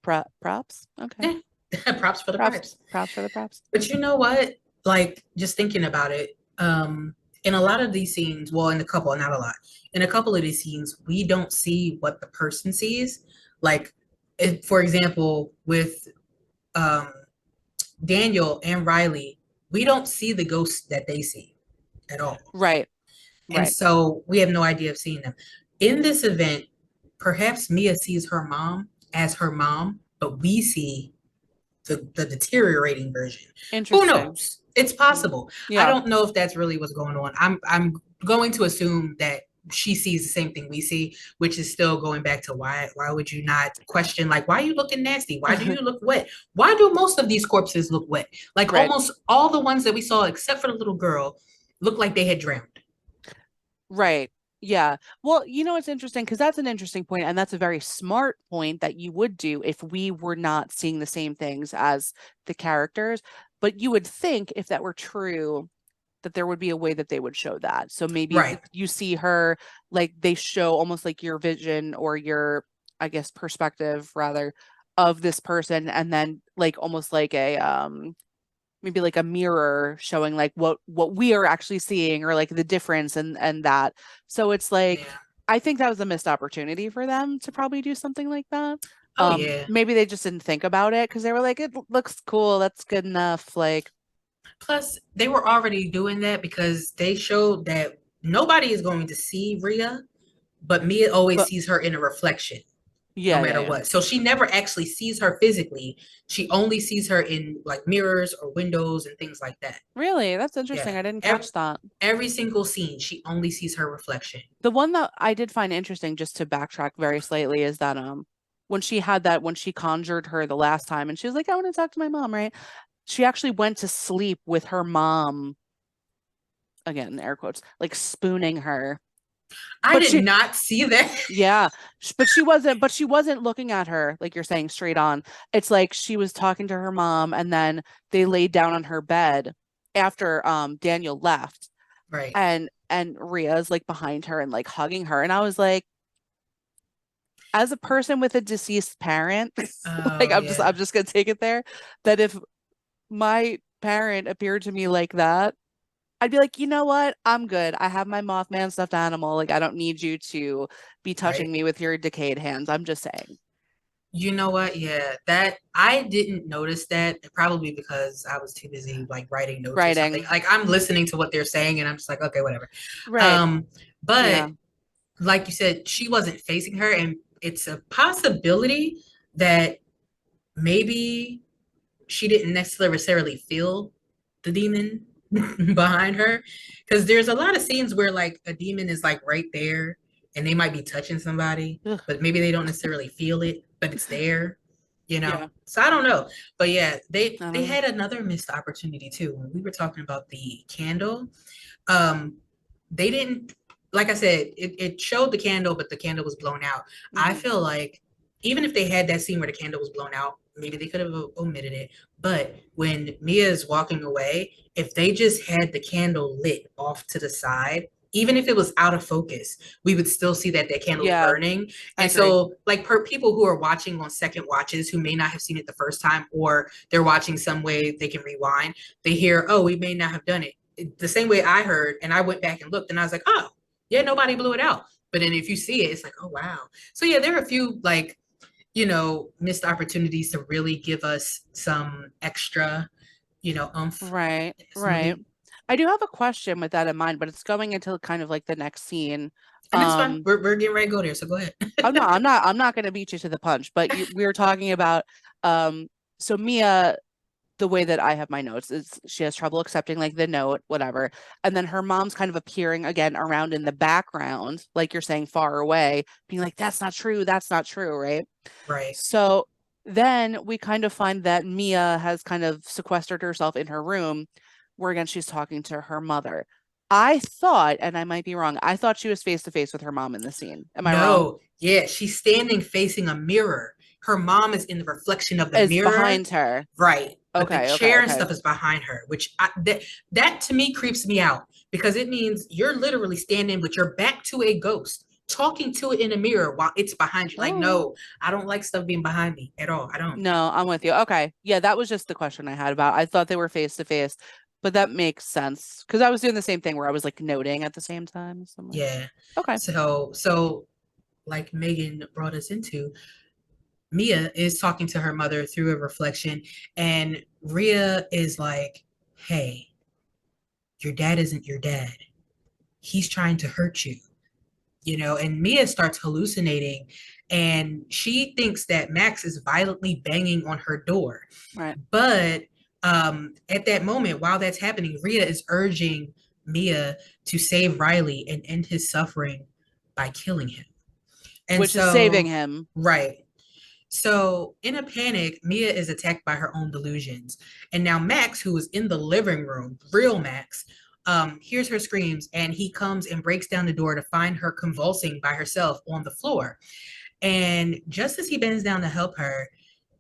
props. Okay. Yeah. Props for the Props props. props for the props. But you know what? Like, just thinking about it, in a lot of these scenes, well, in a couple, not a lot, in a couple of these scenes, we don't see what the person sees. Like, for example, with um, Daniel and Riley, we don't see the ghosts that they see at all. Right. And Right. so we have no idea of seeing them. In this event, perhaps Mia sees her mom as her mom, but we see the deteriorating version. Who Interesting. knows? It's Mm. possible. I Yeah. don't know if that's really what's going on. I'm going to assume that she sees the same thing we see, which is still going back to why would you not question, like, why are you looking nasty? Why do you look wet? Why do most of these corpses look wet? Like Right. almost all the ones that we saw except for the little girl look like they had drowned. Right. Yeah. Well, you know, it's interesting because that's an interesting point, and that's a very smart point that you would do if we were not seeing the same things as the characters. But you would think if that were true, that there would be a way that they would show that. So maybe Right. you see her like they show almost like your vision or your, I guess, perspective rather of this person, and then like almost like a maybe like a mirror showing like what we are actually seeing or like the difference and that. So it's like Yeah. I think that was a missed opportunity for them to probably do something like that. Oh yeah. Maybe they just didn't think about it because they were like, it looks cool, that's good enough. Like, Plus, they were already doing that because they showed that nobody is going to see Rhea, but Mia always but sees her in a reflection, no yeah, yeah, matter yeah. what. So she never actually sees her physically. She only sees her in like mirrors or windows and things like that. Really, that's Yeah. interesting. I didn't Every, catch that. every single scene, she only sees her reflection. The one that I did find interesting, just to backtrack very slightly, is that when she had that when she conjured her the last time and she was like, I want to talk to my mom, right? She actually went to sleep with her mom, again, air quotes, like spooning her. I But did she not see that. yeah, but she wasn't looking at her like you're saying straight on. It's like she was talking to her mom and then they laid down on her bed after Daniel left Right. and Ria's like behind her and like hugging her and I was like as a person with a deceased parent, like Oh I'm yeah. just gonna take it there, that if my parent appeared to me like that, I'd be like, you know what? I'm good. I have my Mothman stuffed animal. Like, I don't need you to be touching Right. me with your decayed hands. I'm just saying. You know what? Yeah, that I didn't notice that probably because I was too busy like writing notes or something. Writing. Like I'm listening to what they're saying and I'm just like, okay, whatever. Right. Um, but Yeah. like you said, she wasn't facing her, and it's a possibility that maybe she didn't necessarily feel the demon behind her because there's a lot of scenes where like a demon is like right there and they might be touching somebody Ugh. but maybe they don't necessarily feel it but it's there, Yeah. so I don't know, but yeah, they I don't they know. had another missed opportunity too when we were talking about the candle. um they didn't, like I said, it showed the candle, but the candle was blown out. I Hmm. feel like even if they had that scene where the candle was blown out, maybe they could have omitted it. But when Mia is walking away, if they just had the candle lit off to the side, even if it was out of focus, we would still see that that candle was Yeah, burning. I And agree. so, like, per people who are watching on second watches who may not have seen it the first time, or they're watching some way they can rewind, they hear, "Oh, we may not have done it." The same way I heard, and I went back and looked, and I was like, "Oh, yeah, nobody blew it out." But then if you see it, it's like, "Oh, wow." So yeah, there are a few like missed opportunities to really give us some extra, umph Right, in this right. movie. I do have a question with that in mind, but it's going into kind of like the next scene. And it's fine. Um, We're getting ready to go there, so go ahead. I'm not going to beat you to the punch, but we were talking about, um, so Mia, the way that I have my notes is she has trouble accepting like the note, whatever. And then her mom's kind of appearing again around in the background, like you're saying, far away, being like, that's not true, right? Right. So then we kind of find that Mia has kind of sequestered herself in her room, where again she's talking to her mother. I thought, and I might be wrong, I thought she was face to face with her mom in the scene. Am I wrong? No, yeah, she's standing facing a mirror. Her mom is in the reflection of the Is mirror, behind her. right? But the Okay, okay, chair and okay. stuff is behind her, which that to me creeps me out because it means you're literally standing with your back to a ghost, talking to it in a mirror while it's behind you. Like, Oh. no, I don't like stuff being behind me at all. I don't. No, I'm with you. Okay. Yeah, that was just the question I had about. I thought they were face to face, but that makes sense because I was doing the same thing where I was like noting at the same time. So I'm like, Yeah. okay. So like Megan brought us into, Mia is talking to her mother through a reflection, and Rhea is like, "Hey, your dad isn't your dad. He's trying to hurt you." And Mia starts hallucinating, and she thinks that Max is violently banging on her door. Right. But at that moment, while that's happening, Rhea is urging Mia to save Riley and end his suffering by killing him. And Which is saving so, him. right. So, in a panic, Mia is attacked by her own delusions. And now Max, who is in the living room, real Max, hears her screams and he comes and breaks down the door to find her convulsing by herself on the floor. And just as he bends down to help her,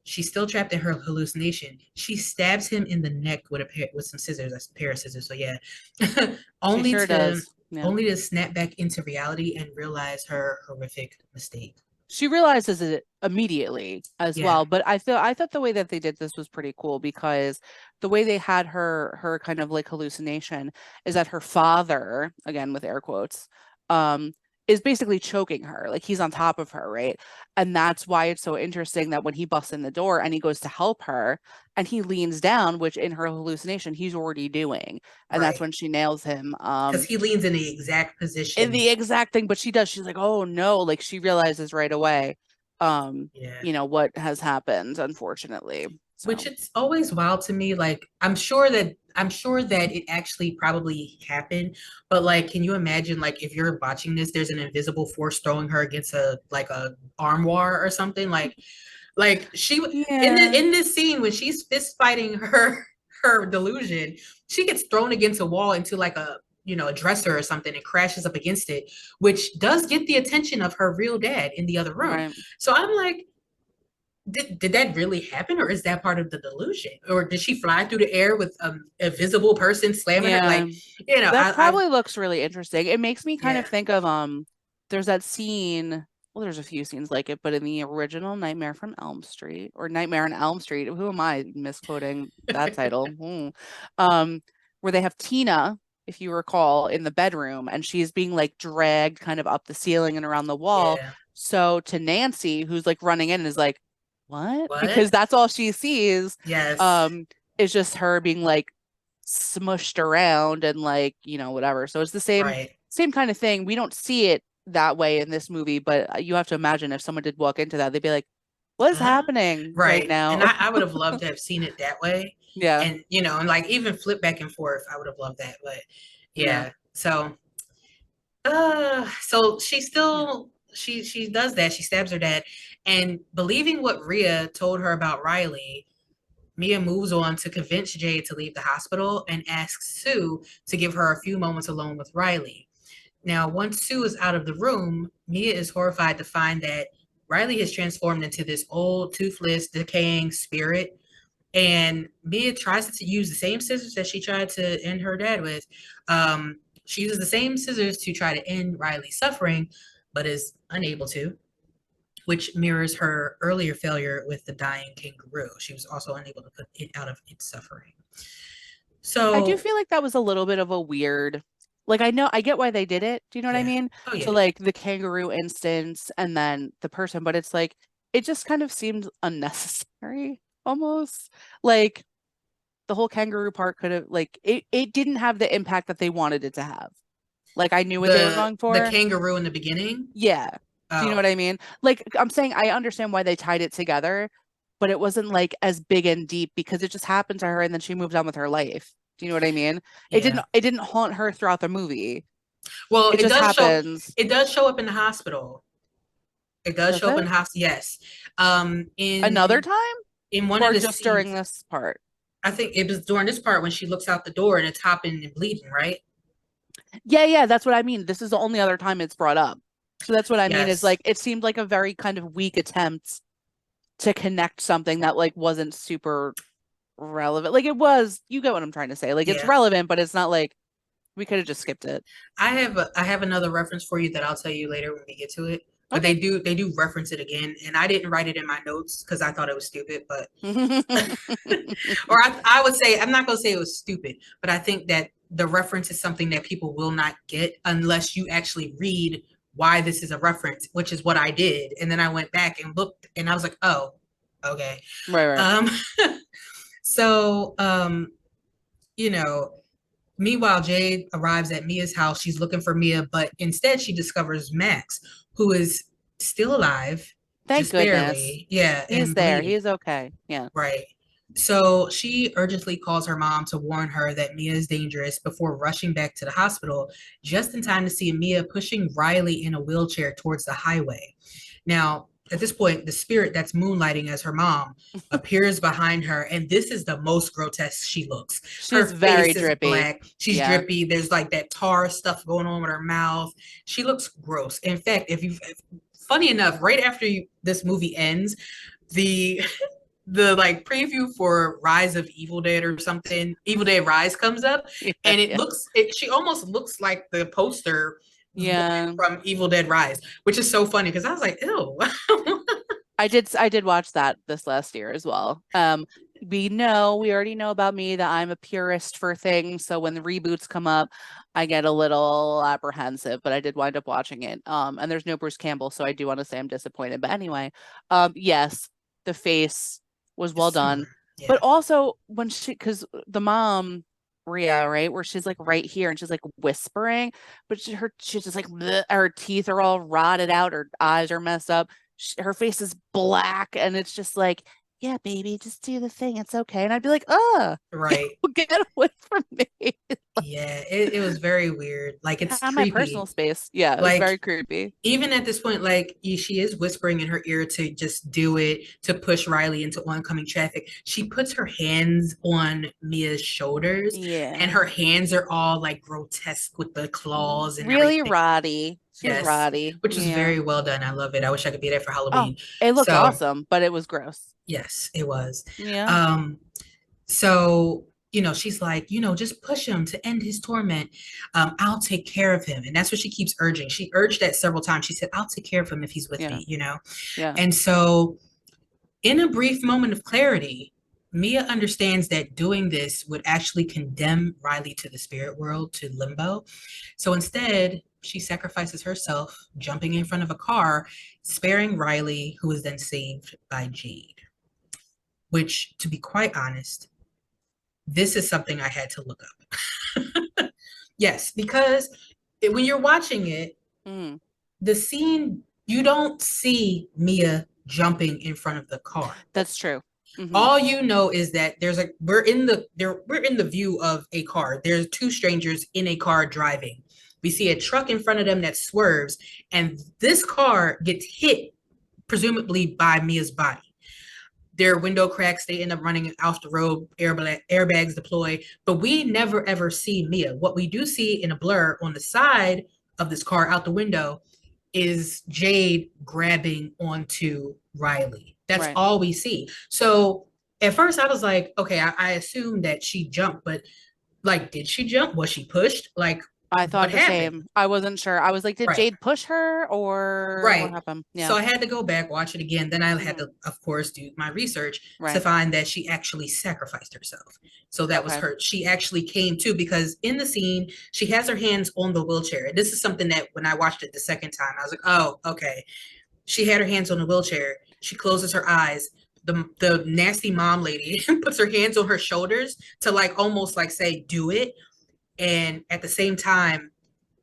she's still trapped in her hallucination. She stabs him in the neck with with some scissors, a pair of scissors. So yeah, She only sure to does. Yeah. only to snap back into reality and realize her horrific mistake. She realizes it immediately as Yeah, well, but I thought the way that they did this was pretty cool because the way they had her kind of like hallucination is that her father, again with air quotes, um, is basically choking her, like he's on top of her, right? And that's why it's so interesting that when he busts in the door and he goes to help her and he leans down, which in her hallucination he's already doing, and that's right. when she nails him. Because he leans in the exact In position. the exact thing, but she does. She's like, "Oh no," like she realizes right away, Yeah. what has happened, unfortunately. Which So, it's always wild to me. Like I'm sure that it actually probably happened, but like, can you imagine like if you're watching this, there's an invisible force throwing her against a armoire or something like she yeah, in this scene when she's fist fighting her delusion, she gets thrown against a wall into like a dresser or something and crashes up against it, which does get the attention of her real dad in the other room. right. So I'm like, did that really happen, or is that part of the delusion, or did she fly through the air with a visible person slamming her? Yeah, Like, that I probably looks really interesting. It makes me kind yeah, of think of there's that scene. Well, there's a few scenes like it, but in the original Nightmare from Elm Street or Nightmare on Elm Street, who am I misquoting that title? Where they have Tina, if you recall, in the bedroom, and she's being like dragged kind of up the ceiling and around the wall. yeah, So to Nancy, who's like running in, is like, what? What? Because that's all she sees, Yes. um, is just her being like smushed around and like, whatever. So it's the Right. same kind of thing. We don't see it that way in this movie, but you have to imagine if someone did walk into that, they'd be like, what is Huh? happening right Right. And now? I would have loved to have seen it that way. Yeah, And, and like even flip back and forth, I would have loved that. But yeah, yeah. So she yeah. still she does that. She stabs her dad. And believing what Rhea told her about Riley, Mia moves on to convince Jade to leave the hospital and asks Sue to give her a few moments alone with Riley. Now, once Sue is out of the room, Mia is horrified to find that Riley has transformed into this old, toothless, decaying spirit. And Mia tries to use the same scissors that she tried to end her dad with. She uses the same scissors to try to end Riley's suffering, but is unable to, which mirrors her earlier failure with the dying kangaroo. She was also unable to put it out of its suffering. I do So, feel like that was a little bit of a weird, like I know I get why they did it. Do you know what I yeah. mean? Oh, So yeah. like the kangaroo instance and then the person, but it's like it just kind of seemed unnecessary almost. Like the whole kangaroo part could have like it didn't have the impact that they wanted it to have. Like I knew what they were going The for. kangaroo in the beginning. Yeah. Do you know Oh, what I mean? Like I'm saying I understand why they tied it together, but it wasn't like as big and deep because it just happened to her and then she moved on with her life. Do you know what I mean? yeah. It didn't haunt her throughout the movie. Well, It just happens. it does show up in the hospital. It does Does show up in it? the house. Yes. Another time In one of or the just during scenes, this part? I think it was during this part when she looks out the door and it's hopping and bleeding, right? Yeah, yeah, that's what I mean. This is the only other time it's brought up. So that's what I mean is Yes. like it seemed like a very kind of weak attempt to connect something that like wasn't super relevant. Like it was, you get what I'm trying to say. Like it's Yeah. relevant, but it's not like we could have just skipped it. I have another reference for you that I'll tell you later when we get to it. But Okay. they do reference it again, and I didn't write it in my notes because I thought it was stupid. But I would say I'm not gonna say it was stupid, but I think that the reference is something that people will not get unless you actually read why this is a reference, which is what I did. And then I went back and looked, and I was like, oh, okay. Right, right. Um, so you know, Meanwhile, Jade arrives at Mia's house. She's looking for Mia, but instead she discovers Max, who is still alive, Thank just goodness. barely, yeah, He's and there. He bleeding. is okay. Yeah. Right. So she urgently calls her mom to warn her that Mia is dangerous before rushing back to the hospital, just in time to see Mia pushing Riley in a wheelchair towards the highway. Now, at this point, the spirit that's moonlighting as her mom appears behind her, and this is the most grotesque she looks. She's Her very face is drippy. black, she's Yeah. drippy, there's like that tar stuff going on with her mouth. She looks gross. In fact, funny enough, right after this movie ends, the the like preview for Rise of Evil Dead or something, Evil Dead Rise comes up, Yeah, and yeah. she almost looks like the poster Yeah. from Evil Dead Rise, which is so funny because I was like, ew. I did watch that this last year as well. We already know about me that I'm a purist for things, so when the reboots come up, I get a little apprehensive, but I did wind up watching it. And there's no Bruce Campbell, so I do want to say I'm disappointed. But anyway, yes, the face was well It's done. similar. But Yeah. also when because the mom, Rhea, right, where she's like right here and she's like whispering, but she's just like bleh, her teeth are all rotted out, her eyes are messed up, her face is black, and it's just like, yeah, baby, just do the thing. It's okay. And I'd be like, Right. get away from me. Yeah. It was very weird. Like Get it's out of my personal creepy. space. Yeah, it was Like very creepy. even at this point, like she is whispering in her ear to just do it to push Riley into oncoming traffic. She puts her hands on Mia's shoulders, and Yeah. her hands are all like grotesque with the claws and Really everything. rotty. She was Yes, rotty. which is Yeah. very well done. I love it. I wish I could be there for Oh, Halloween. it looked So awesome, but it was gross. yes, it was. Yeah. Um, so she's like, just push him to end his torment. I'll take care of him, and that's what she keeps urging. She urged that several times. She said, "I'll take care of him if he's with Yeah. me." Yeah. And so, in a brief moment of clarity, Mia understands that doing this would actually condemn Riley to the spirit world, to limbo. So instead, she sacrifices herself, jumping in front of a car, sparing Riley, who is then saved by Jade. which, to be quite honest, this is something I had to look up. Yes, because when you're watching it, Mm, the scene, you don't see Mia jumping in front of the car. that's true. Hmm. All you know is that we're in the view of a car. There's two strangers in a car driving. We see a truck in front of them that swerves, and this car gets hit, presumably by Mia's body. Their window cracks, they end up running off the road, airbags deploy, but we never ever see Mia. What we do see in a blur on the side of this car out the window is Jade grabbing onto Riley. That's Right. all we see. So at first I was like, okay, I assumed that she jumped, but like, did she jump? Was she pushed? Like, I what thought the happened? same. I wasn't sure. I was like, did Right. Jade push her or what Right. happened? Yeah. So I had to go back, watch it again. Then I had Hmm. to, of course, do my research to Right. find that she actually sacrificed herself. So that was Okay. her. She actually came to because in the scene, she has her hands on the wheelchair. And this is something that when I watched it the second time, I was like, oh, okay. She had her hands on the wheelchair. She closes her eyes. The nasty mom lady puts her hands on her shoulders to like almost like say, do it. And at the same time,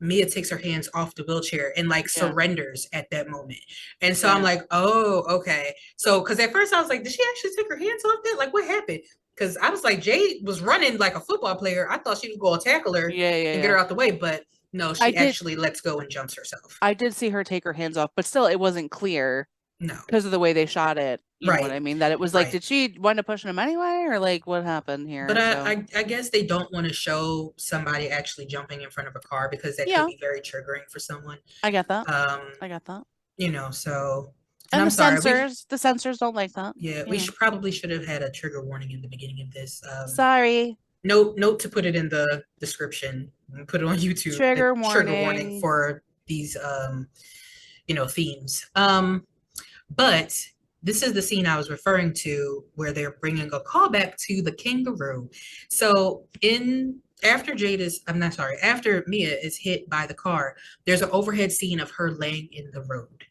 Mia takes her hands off the wheelchair and like Yeah. surrenders at that moment. And so I'm Right. like, oh, okay. So, because at first I was like, did she actually take her hands off that? Like, what happened? Because I was like, Jade was running like a football player. I thought she was going to tackle her Yeah, yeah, and get yeah. her out the way. But no, I she did actually lets go and jumps herself. I did see her take her hands off, but still it wasn't clear No. because of the way they shot it. You know what Right. I mean? That it was like, Right. did she wind up pushing him anyway? Or like what happened But here? I, So I, I guess they don't want to show somebody actually jumping in front of a car because that could yeah, be very triggering for someone. I get that. Um, I get that. so, and And I'm sorry, the censors don't like that, yeah, you we know. should probably should have had a trigger warning in the beginning of this. Sorry. Note to put it in the description. Put it on YouTube. The Trigger trigger warning warning. for these, themes. But this is the scene I was referring to where they're bringing a callback to the kangaroo. So in after Jade is, I'm not sorry, after Mia is hit by the car, there's an overhead scene of her laying in the road.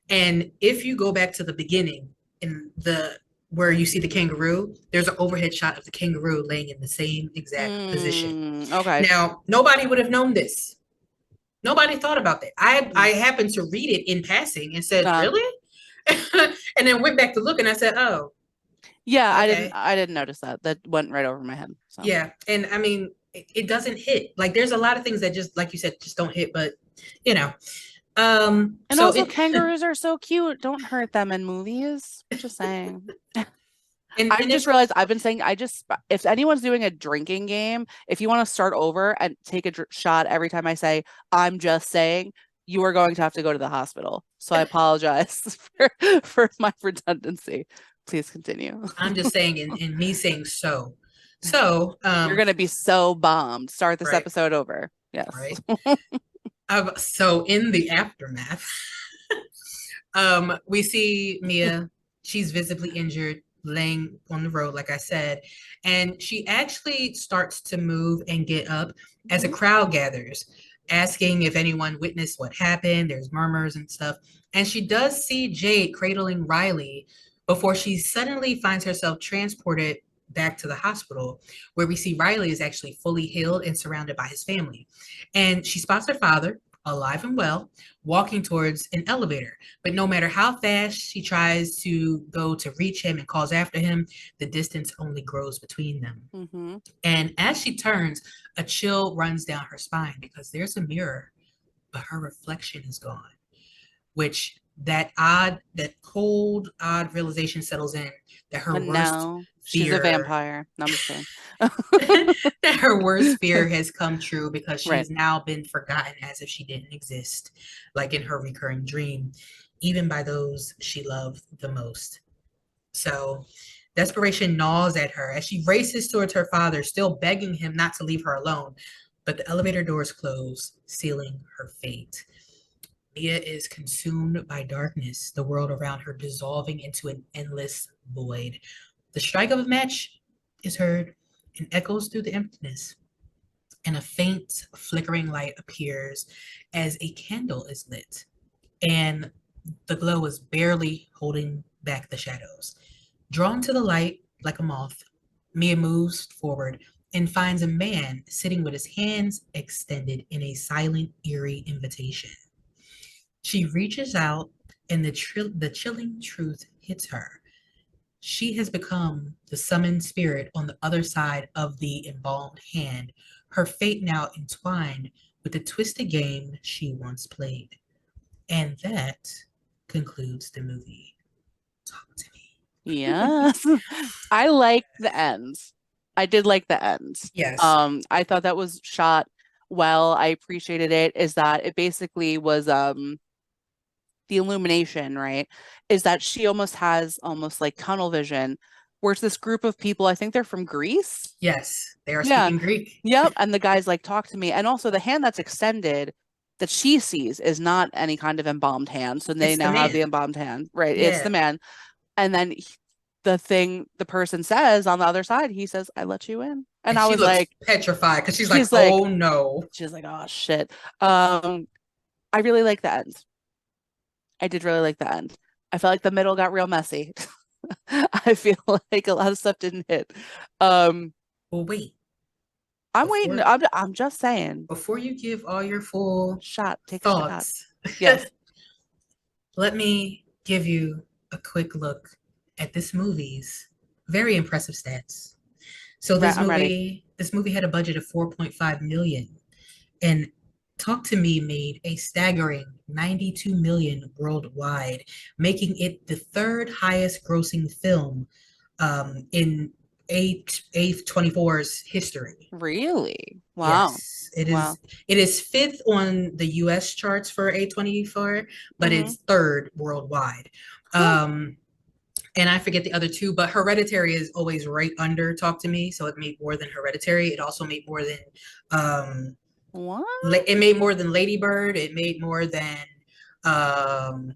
And if you go back to the beginning in the where you see the kangaroo, there's an overhead shot of the kangaroo laying in the same exact position. Okay. Now, nobody would have known this. Nobody thought about that. I Mm. happened to read it in passing and said, Um, "Really?" And then went back to look and I said, "Oh, yeah, okay. I didn't notice that. That went right over my head. So Yeah." And I mean, it doesn't hit. Like there's a lot of things that just like you said just don't hit, but you know. and So also it kangaroos are so cute. Don't hurt them in movies. Just saying. I've and just it realized I've been saying if anyone's doing a drinking game, if you want to start over and take a shot every time I say I'm just saying, you are going to have to go to the hospital. So I apologize for my redundancy. Please continue. I'm just saying in me saying so. So, You're going to be so bombed. Start this right, episode over. Yes. right. So in the aftermath, we see Mia. She's visibly injured, laying on the road, like I said, and she actually starts to move and get up as a Mhm. crowd gathers, asking if anyone witnessed what happened. There's murmurs and stuff, and she does see Jade cradling Riley before she suddenly finds herself transported back to the hospital, where we see Riley is actually fully healed and surrounded by his family, and she spots her father, alive and well, walking towards an elevator. But no matter how fast she tries to go to reach him and calls after him, the distance only grows between them. Mhm. And as she turns, a chill runs down her spine because there's a mirror, but her reflection is gone, which that cold, odd realization settles in that her And worst now she's a fear vampire. No, I'm just kidding. that her worst fear has come true because Right. she's now been forgotten as if she didn't exist, like in her recurring dream, even by those she loved the most. So desperation gnaws at her as she races towards her father, still begging him not to leave her alone. But the elevator doors close, sealing her fate. Mia is consumed by darkness, the world around her dissolving into an endless void. The strike of a match is heard and echoes through the emptiness, and a faint flickering light appears as a candle is lit, and the glow is barely holding back the shadows. Drawn to the light like a moth, Mia moves forward and finds a man sitting with his hands extended in a silent, eerie invitation. She reaches out, and the chilling truth hits her. She has become the summoned spirit on the other side of the embalmed hand, her fate now entwined with the twisted game she once played. And that concludes the movie. Talk to me. Yes. I liked the ends. I did like the ends. Yes. I thought that was shot well. I appreciated it. Is that it basically was the illumination, right? Is that she almost has almost like tunnel vision, where it's this group of people, I think they're from Greece. Yes. They are Yeah. speaking Greek. Yep. And the guy's like, talk to me. And also the hand that's extended that she sees is not any kind of embalmed hand. So they It's the now have the man. embalmed hand, right? It's the Yeah. man. And then the person says on the other side, he says, I let you in. And And I she was looks like, petrified because she's like, she's like, oh no. she's like, oh shit. Um, I really like the end. I did really like the end. I felt like the middle got real messy. I feel like a lot of stuff didn't hit. Um, Well, wait. I'm waiting. Before I'm just saying. before you give all your full Shot, take a shot. thoughts, Yes. let me give you a quick look at this movie's very impressive stats. So I'm ready. this movie had a budget of 4.5 million, and Talk to Me made a staggering 92 million worldwide, making it the third highest grossing film in A24's history. Really? Wow. Yes, Wow. it is fifth on the US charts for A24, but Mm-hmm. it's third worldwide. Huh. Um, and I forget the other two, but Hereditary is always right under Talk to Me, so it made more than Hereditary. It also made more than um What? it made more than Lady Bird. It made more than um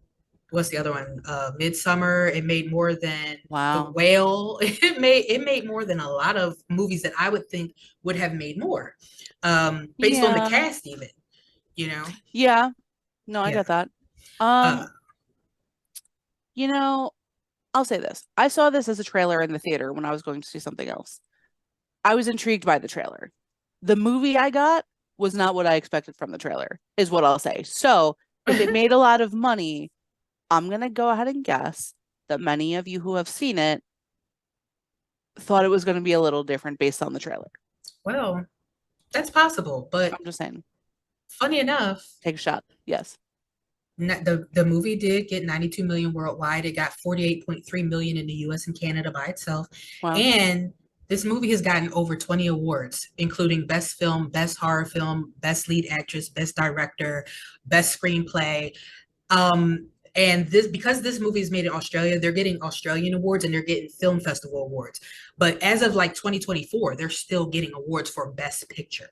what's the other one? Midsummer. It made more than The Wow. Whale. It made more than a lot of movies that I would think would have made more. Based on the Yeah. cast even, you know? Yeah. No, I Yeah. get that. Uh Um, you know, I'll say this. I saw this as a trailer in the theater when I was going to see something else. I was intrigued by the trailer. The movie I got was not what I expected from the trailer, is what I'll say. So, if it made a lot of money, I'm gonna go ahead and guess that many of you who have seen it thought it was going to be a little different based on the trailer. well, that's possible, but I'm just saying, funny enough, take a shot. Yes. the movie did get 92 million worldwide. It got 48.3 million in the US and Canada by itself. Wow. And this movie has gotten over 20 awards, including Best Film, Best Horror Film, Best Lead Actress, Best Director, Best Screenplay. Um, and this because this movie is made in Australia, they're getting Australian awards and they're getting film festival awards. But as of like 2024, they're still getting awards for Best Picture.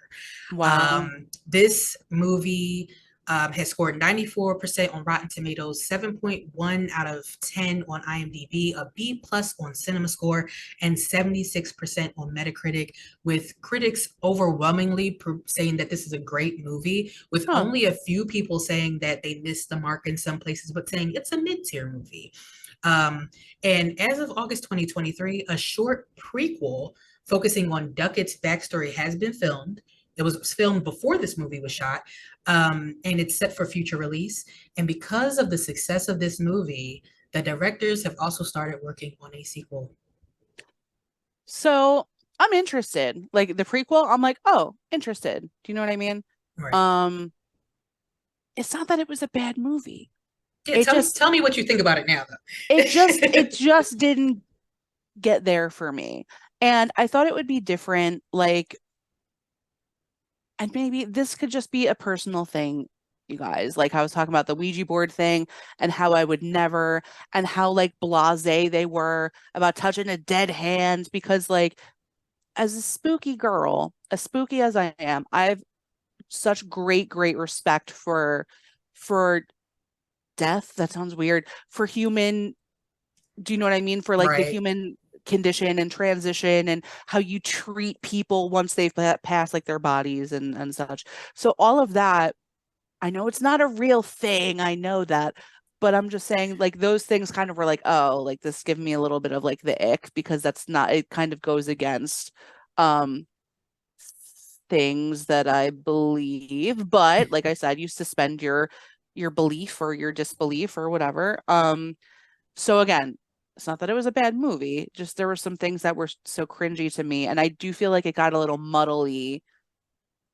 Wow. This movie has scored 94% on Rotten Tomatoes, 7.1 out of 10 on IMDb, a B plus on Cinema Score, and 76% on Metacritic, with critics overwhelmingly saying that this is a great movie, with Huh. only a few people saying that they missed the mark in some places, but saying it's a mid-tier movie. Um, and as of August 2023, a short prequel focusing on Duckett's backstory has been filmed. It was filmed before this movie was shot, and it's set for future release. And because of the success of this movie, the directors have also started working on a sequel. So I'm interested. Like the prequel, I'm like, oh, interested. Do you know what I mean? Right. Um, it's not that it was a bad movie. Yeah, It just, tell me what you think about it now, it though. just didn't get there for me. And I thought it would be different. Like, and maybe this could just be a personal thing, you guys. Like I was talking about the Ouija board thing and how I would never, and how like blasé they were about touching a dead hand because like as a spooky girl, as spooky as I am, I have such great respect for death. That sounds weird. For human, do you know what I mean? For like the Right. human condition and transition and how you treat people once they've passed like their bodies and such. So all of that, I know it's not a real thing. I know that, but I'm just saying like those things kind of were like, oh, like this give me a little bit of like the ick because that's not, it kind of goes against um things that I believe. But like I said, you suspend your belief or your disbelief or whatever. So again, it's not that it was a bad movie, just there were some things that were so cringy to me. And I do feel like it got a little muddly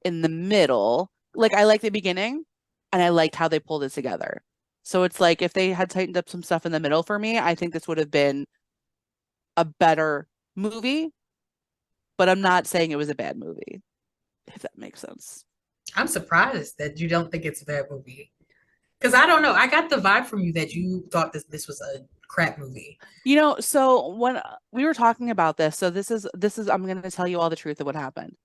in the middle. Like I liked the beginning and I liked how they pulled it together. So it's like if they had tightened up some stuff in the middle for me, I think this would have been a better movie, but I'm not saying it was a bad movie, if that makes sense. I'm surprised that you don't think it's a bad movie. Because I don't know. I got the vibe from you that you thought this was a crap movie. So when we were talking about this, so this is I'm going to tell you all the truth of what happened.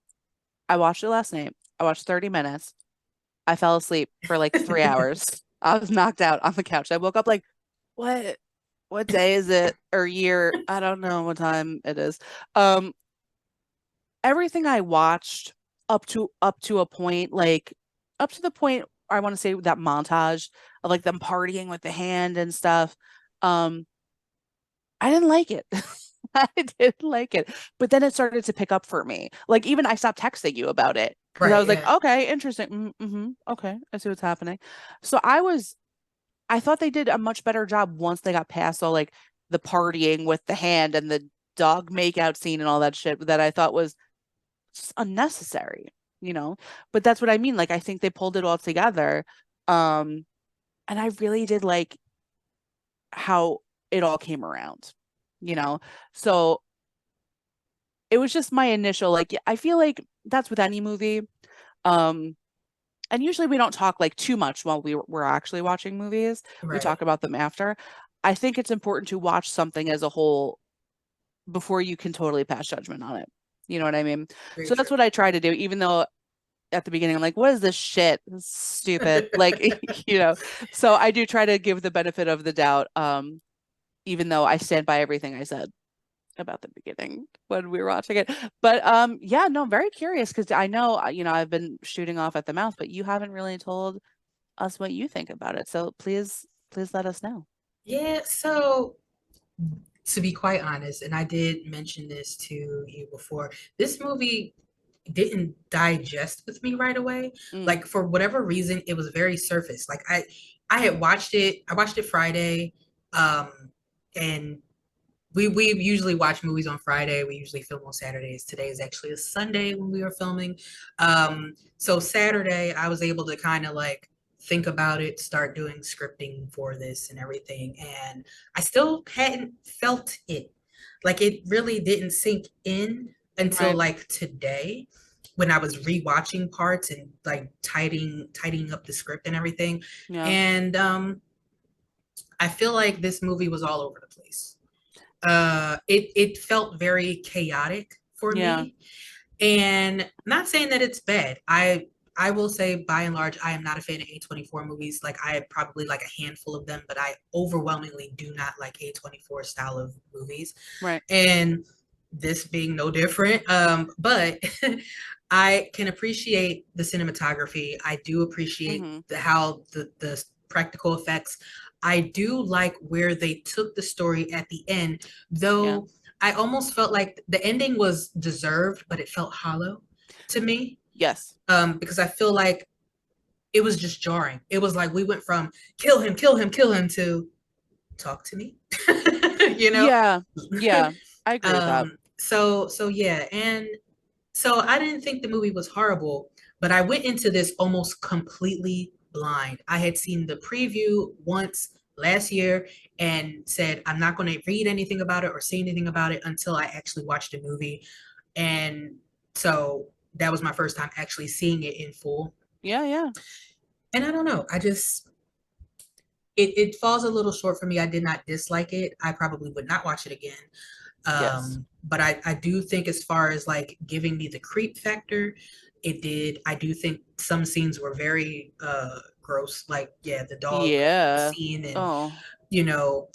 I watched it last night. I watched 30 minutes. I fell asleep for like 3 hours. I was knocked out on the couch. I woke up like, what what day is it or year? I don't know what time it is. Um, everything I watched up to a point, like up to the point I want to say that montage of like them partying with the hand and stuff. Um, I didn't like it. I didn't like it. But then it started to pick up for me. Like even I stopped texting you about it because I Right, was like, yeah. okay, interesting. Mm-hmm. Okay, I see what's happening. So I thought they did a much better job once they got past all like the partying with the hand and the dog makeout scene and all that shit that I thought was just unnecessary, you know? But that's what I mean. Like I think they pulled it all together. Um, and I really did like how it all came around, you know? So it was just my initial like I feel like that's with any movie. Um, and usually we don't talk like too much while we're actually watching movies. We Right. talk about them after. I think it's important to watch something as a whole before you can totally pass judgment on it. You know what I mean? Very So that's true. what I try to do, even though at the beginning I'm like, what is this shit? This is stupid. Like, so I do try to give the benefit of the doubt, even though I stand by everything I said about the beginning when we were watching it. But yeah, no, I'm very curious because I know, I've been shooting off at the mouth, but you haven't really told us what you think about it. So please let us know. Yeah, so to be quite honest, and I did mention this to you before, this movie didn't digest with me right away. Mm, Like for whatever reason, it was very surface. Like I had watched it, I watched it Friday, um, and we usually watch movies on Friday. We usually film on Saturdays. Today is actually a Sunday when we were filming. So Saturday, I was able to kind of like think about it, start doing scripting for this and everything. And I still hadn't felt it. Like it really didn't sink in until right. like today when I was rewatching parts and like tidying up the script and everything. Yeah. And I feel like this movie was all over the place. It felt very chaotic for Yeah. me, and not saying that it's bad. I will say by and large I am not a fan of A24 movies. Like I probably like a handful of them, but I overwhelmingly do not like A24 style of movies, Right. and this being no different. But I can appreciate the cinematography. I do appreciate Mm-hmm. how the practical effects. I do like where they took the story at the end, Yeah. though I almost felt like the ending was deserved, but it felt hollow to me. Yes. Because I feel like it was just jarring. It was like we went from kill him, kill him, kill him to talk to me, you know? Yeah. Yeah. I agree with that. So yeah, and so I didn't think the movie was horrible, but I went into this almost completely blind. I had seen the preview once last year and said I'm not going to read anything about it or say anything about it until I actually watched the movie. And so that was my first time actually seeing it in full. Yeah. Yeah. And I don't know, I just it falls a little short for me. I did not dislike it. I probably would not watch it again. Yes. But I do think as far as like giving me the creep factor, it did. I do think some scenes were very gross. Like yeah, the dog Yeah. scene and Oh. you know,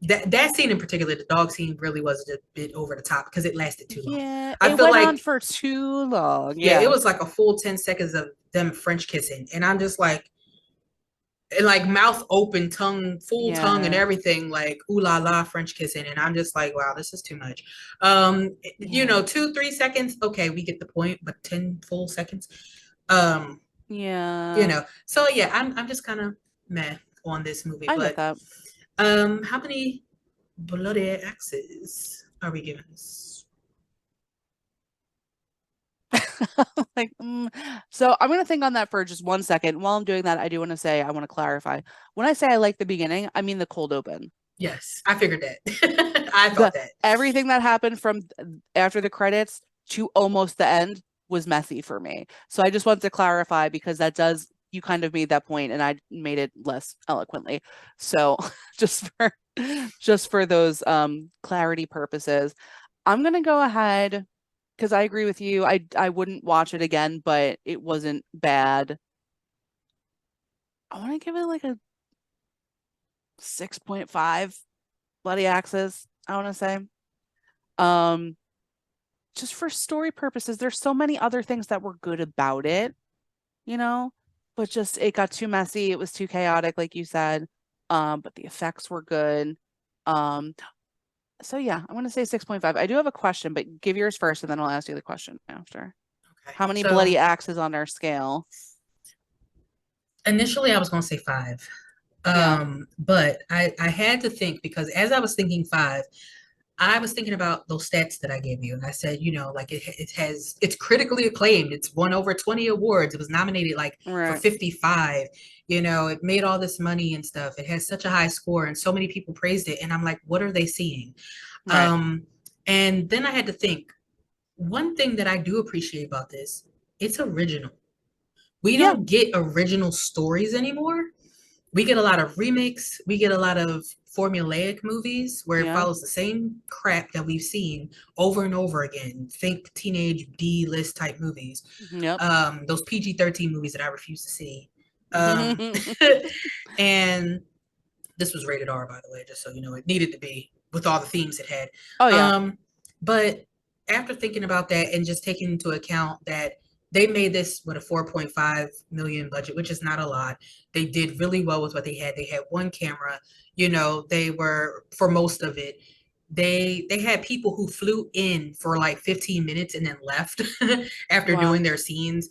that scene in particular, the dog scene really was a bit over the top because it lasted too long. Yeah. I It feel went on like for too long. yeah, it Yeah. was like a full 10 seconds of them French kissing. And I'm just like, and like mouth open, tongue, full tongue and Yeah. everything, like ooh la la French kissing. And I'm just like, wow, this is too much. Yeah. 2, 3 seconds, okay, we get the point, but 10 full seconds. Um, Yeah. so yeah, I'm just kind of meh on this movie. I get But that. how many bloody axes are we giving this? Like, so I'm gonna think on that for just 1 second. While I'm doing that, I do want to say I want to clarify. When I say I like the beginning, I mean the cold open. Yes, I figured that. I The thought that. everything that happened from after the credits to almost the end was messy for me. So I just want to clarify because that does you kind of made that point and I made it less eloquently. So just for just for those clarity purposes, I'm gonna go ahead because I agree with you. I wouldn't watch it again, but it wasn't bad. I want to give it like a 6.5 bloody axes, I want to say. Um just for story purposes, there's so many other things that were good about it, you know, but just it got too messy. It was too chaotic, like you said. But the effects were good. Um, so yeah, I'm gonna say 6.5. I do have a question, but give yours first and then I'll ask you the question after. Okay. How many So bloody axes on our scale? initially I was gonna say five. Yeah, But I had to think because as I was thinking five, I was thinking about those stats that I gave you. And I said, like it's critically acclaimed. It's won over 20 awards. It was nominated like for right, 55. It made all this money and stuff. It has such a high score and so many people praised it. And I'm like, what are they seeing? right. Um, and then I had to think, one thing that I do appreciate about this, it's original. We Yeah, don't get original stories anymore. We get a lot of remakes. We get a lot of formulaic movies where it yeah, follows the same crap that we've seen over and over again. Think teenage D list type movies. yep. Those PG-13 movies that I refuse to see. Um, and this was rated R, by the way, just so you know, it needed to be with all the themes it had. Oh yeah, But after thinking about that and just taking into account that they made this with a 4.5 million budget, which is not a lot. They did really well with what they had. They had one camera, they were for most of it. They had people who flew in for like 15 minutes and then left after wow, doing their scenes.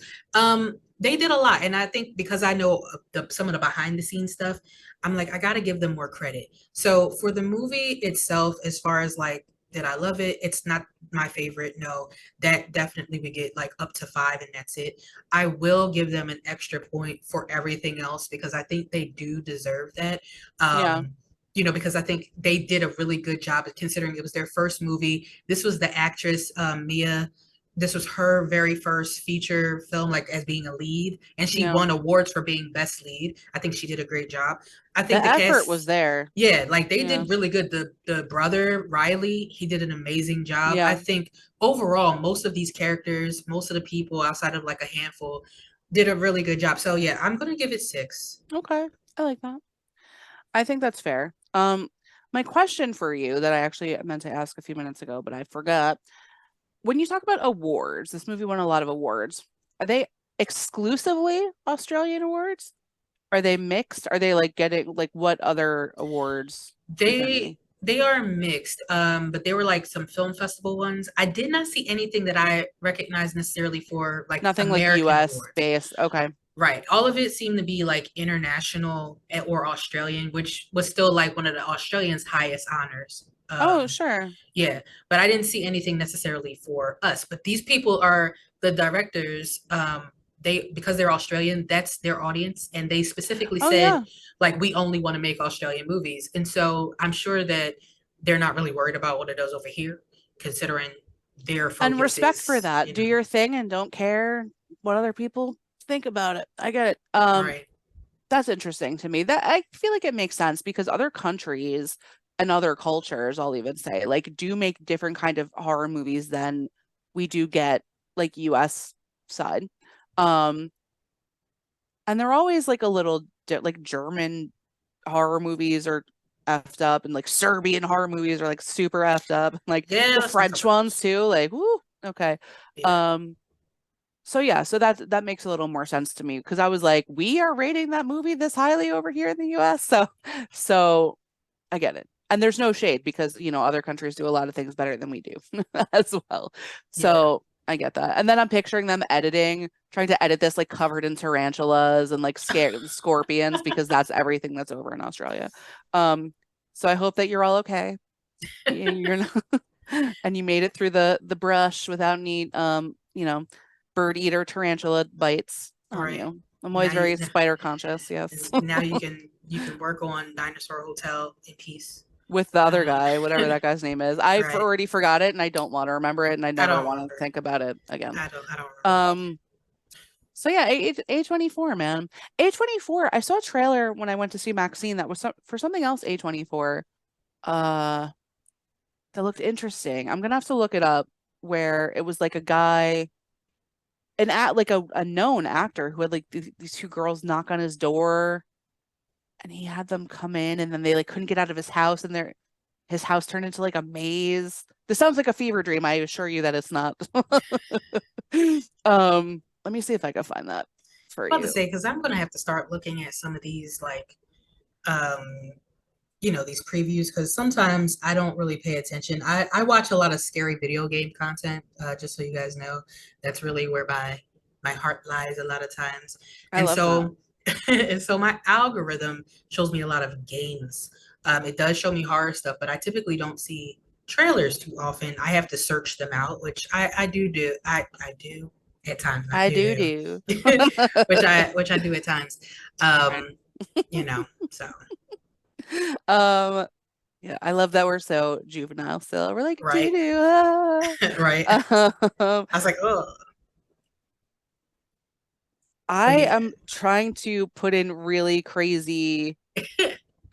They did a lot, and I think because I know some of the behind the scenes stuff, I'm like, I got to give them more credit. So for the movie itself, as far as like, did I love it? It's not my favorite. No, that definitely would get like up to five, and that's it. I will give them an extra point for everything else because I think they do deserve that. yeah, Because I think they did a really good job of considering it was their first movie. This was the actress, Mia. This was her very first feature film, like as being a lead, and she yeah. won awards for being best lead. I think she did a great job. I think The the effort was cast, there. yeah, like they Yeah, did really good. The brother Riley, he did an amazing job. I yeah. think overall, most of these characters, most of the people outside of like a handful, did a really good job. So yeah, I'm gonna give it six. Okay, I like that. I think that's fair. My question for you that I actually meant to ask a few minutes ago, but I forgot. When you talk about awards, this movie won a lot of awards. Are they exclusively Australian awards? Are they mixed? Are they like getting like what other awards if They any? they are mixed, but they were like some film festival ones. I did not see anything that I recognized necessarily for like Nothing like American US awards. based. Okay. Right. All of it seemed to be like international or Australian, which was still like one of the Australians' highest honors. Oh, sure. Yeah, but I didn't see anything necessarily for us. But these people are the directors. They because they're Australian, that's their audience, and they specifically Oh said yeah. like we only want to make Australian movies, and so I'm sure that they're not really worried about what it does over here, considering their And focus respect for is, that. Do your thing and don't care what other people think about it. I get it. right. That's interesting to me. That I feel like it makes sense because other countries and other cultures, I'll even say, like do make different kind of horror movies than we do get like US side. Um, and they're always like a little like German horror movies are effed up and like Serbian horror movies are like super effed up. Like Yeah, the let's not French cover ones those. too, like whoo, okay. Yeah. Um, So yeah, so that makes a little more sense to me because I was like, we are rating that movie this highly over here in the US. So I get it. And there's no shade because, other countries do a lot of things better than we do as well. Yeah. So I get that. And then I'm picturing them trying to edit this like covered in tarantulas and like scared scorpions because that's everything that's over in Australia. Um, so I hope that you're all okay. You're not and you made it through the brush without any bird eater tarantula bites on Right. you. I'm always Now you very spider conscious, yes. now you can work on Dinosaur Hotel in peace. With the other Uh, guy, whatever that guy's name is. I've right. already forgot it and I don't want to remember it and I I never don't want to remember. think about it again. I don't remember. Um, so yeah, A24, man. A24, I saw a trailer when I went to see Maxine that was for something else A24. Uh, that looked interesting. I'm gonna have to look it up where it was like a guy, like a known actor who had like these two girls knock on his door and he had them come in and then they like couldn't get out of his house and his house turned into like a maze. This sounds like a fever dream. I assure you that it's not. Let me see if I can find that for About to you. say because I'm gonna have to start looking at some of these like um these previews because sometimes I don't really pay attention. I watch a lot of scary video game content, just so you guys know. That's really where my heart lies a lot of times. I And love that. so and so my algorithm shows me a lot of games. It does show me horror stuff, but I typically don't see trailers too often. I have to search them out, which I do. I do at times, not I do do. do. which I do at times. Right. So Um, yeah, I love that we're so juvenile still. We're like, do right. do. Right. Um, I was like, oh, but I yeah. am trying to put in really crazy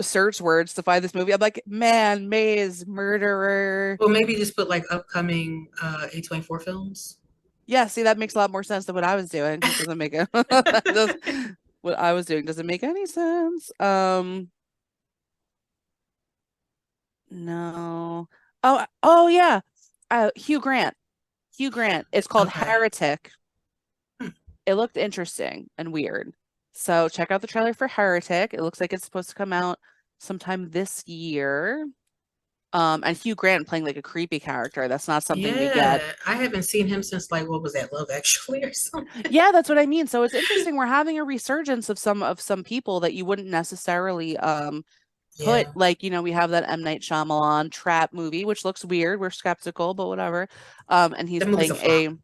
search words to find this movie. I'm like, man, maze, murderer. Well, maybe just put like upcoming A24 films. Yeah, see, that makes a lot more sense than what I was doing. It doesn't make it. What I was doing doesn't make any sense. No. Oh yeah. Hugh Grant. Hugh Grant. It's called Okay. Heretic. Hmm. It looked interesting and weird. So check out the trailer for Heretic. It looks like it's supposed to come out sometime this year. And Hugh Grant playing like a creepy character. That's not something we get. Yeah, I haven't seen him since like what was that, Love Actually or something? Yeah, that's what I mean. So it's interesting. We're having a resurgence of some people that you wouldn't necessarily put Yeah, like, we have that M. Night Shyamalan trap movie, which looks weird. We're skeptical, but whatever. And he's that movie's a playing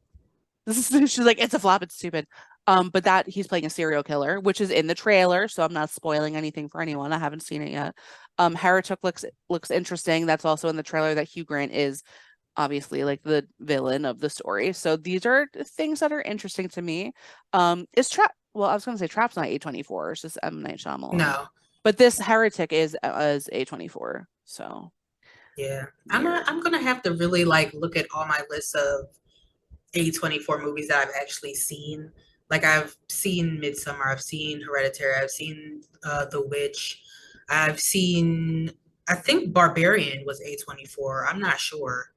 flop. she's like, it's a flop, it's stupid. But that he's playing a serial killer, which is in the trailer, so I'm not spoiling anything for anyone. I haven't seen it yet. Heretic looks interesting. That's also in the trailer that Hugh Grant is obviously like the villain of the story. So these are things that are interesting to me. Is Trap well, I was gonna say Trap's not A24, it's just M. Night Shyamalan. No, But this Heretic is A24. So yeah, weird. I'm gonna have to really like look at all my lists of A24 movies that I've actually seen. Like I've seen Midsummer, I've seen Hereditary, I've seen The Witch, I've seen. I think Barbarian was A24. I'm not sure,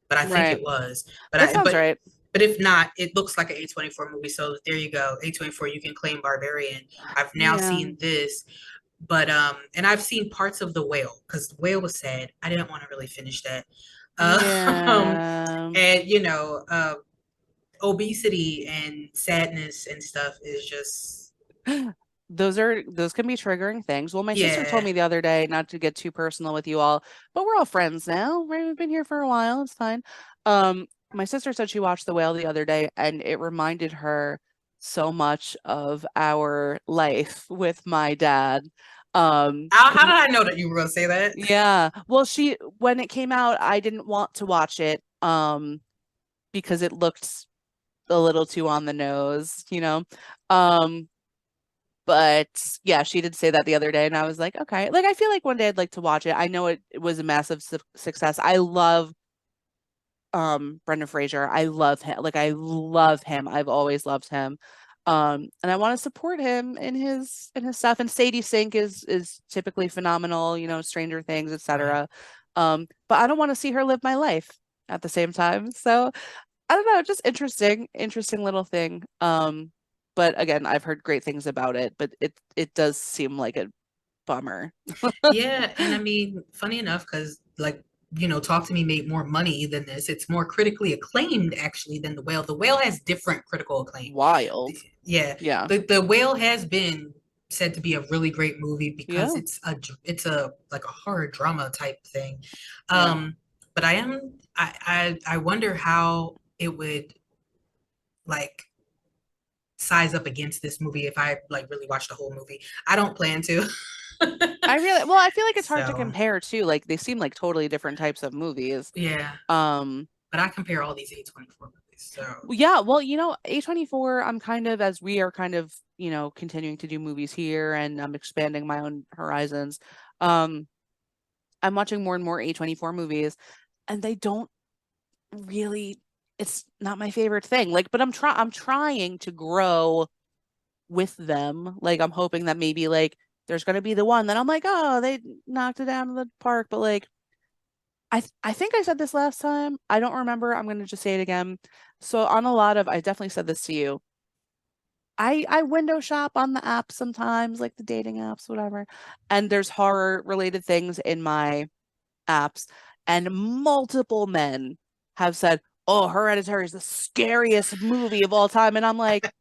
but I think Right. it was. But That I sounds but right. but if not, it looks like an A24 movie. So there you go. A24, you can claim Barbarian. I've now Yeah. seen this, but and I've seen parts of The Whale because The Whale was sad. I didn't want to really finish that. Um, Yeah. and obesity and sadness and stuff is just Those can be triggering things. Well, my sister told yeah. me the other day, not to get too personal with you all, but we're all friends now, right? We've been here for a while. It's fine. My sister said she watched The Whale the other day and it reminded her so much of our life with my dad. How 'Cause did I know that you were gonna say that? yeah. Well, when it came out, I didn't want to watch it, because it looked a little too on the nose. Um, but yeah, she did say that the other day, and I was like, okay. Like, I feel like one day I'd like to watch it. I know it was a massive success. I love Brendan Fraser. I love him. Like, I love him. I've always loved him. And I want to support him in his stuff. And Sadie Sink is typically phenomenal, Stranger Things, Right. etc. But I don't want to see her live my life at the same time. So I don't know, just interesting little thing. But again, I've heard great things about it, but it does seem like a bummer. Yeah, and I mean, funny enough, because like, Talk to Me made more money than this. It's more critically acclaimed actually than The Whale. The Whale has different critical acclaim. Wild. Yeah, Yeah. the Whale has been said to be a really great movie because Yeah. it's a like a horror drama type thing. Yeah. But I wonder how it would like size up against this movie if I like really watch the whole movie. I don't plan to. Well, I feel like it's hard to So compare too. Like they seem like totally different types of movies. yeah. Um, But I compare all these A24 movies. So yeah, well, A24, I'm kind of as we are kind of, continuing to do movies here and I'm expanding my own horizons. Um, I'm watching more and more A24 movies and they don't really it's not my favorite thing. Like, but I'm trying to grow with them. Like I'm hoping that maybe like there's gonna be the one that I'm like, oh, they knocked it down in the park. But like I think I said this last time. I don't remember. I'm gonna just say it again. So on a lot of I definitely said this to you. I window shop on the apps sometimes, like the dating apps, whatever. And there's horror related things in my apps, and multiple men have said, "Oh, Hereditary is the scariest movie of all time." And I'm like,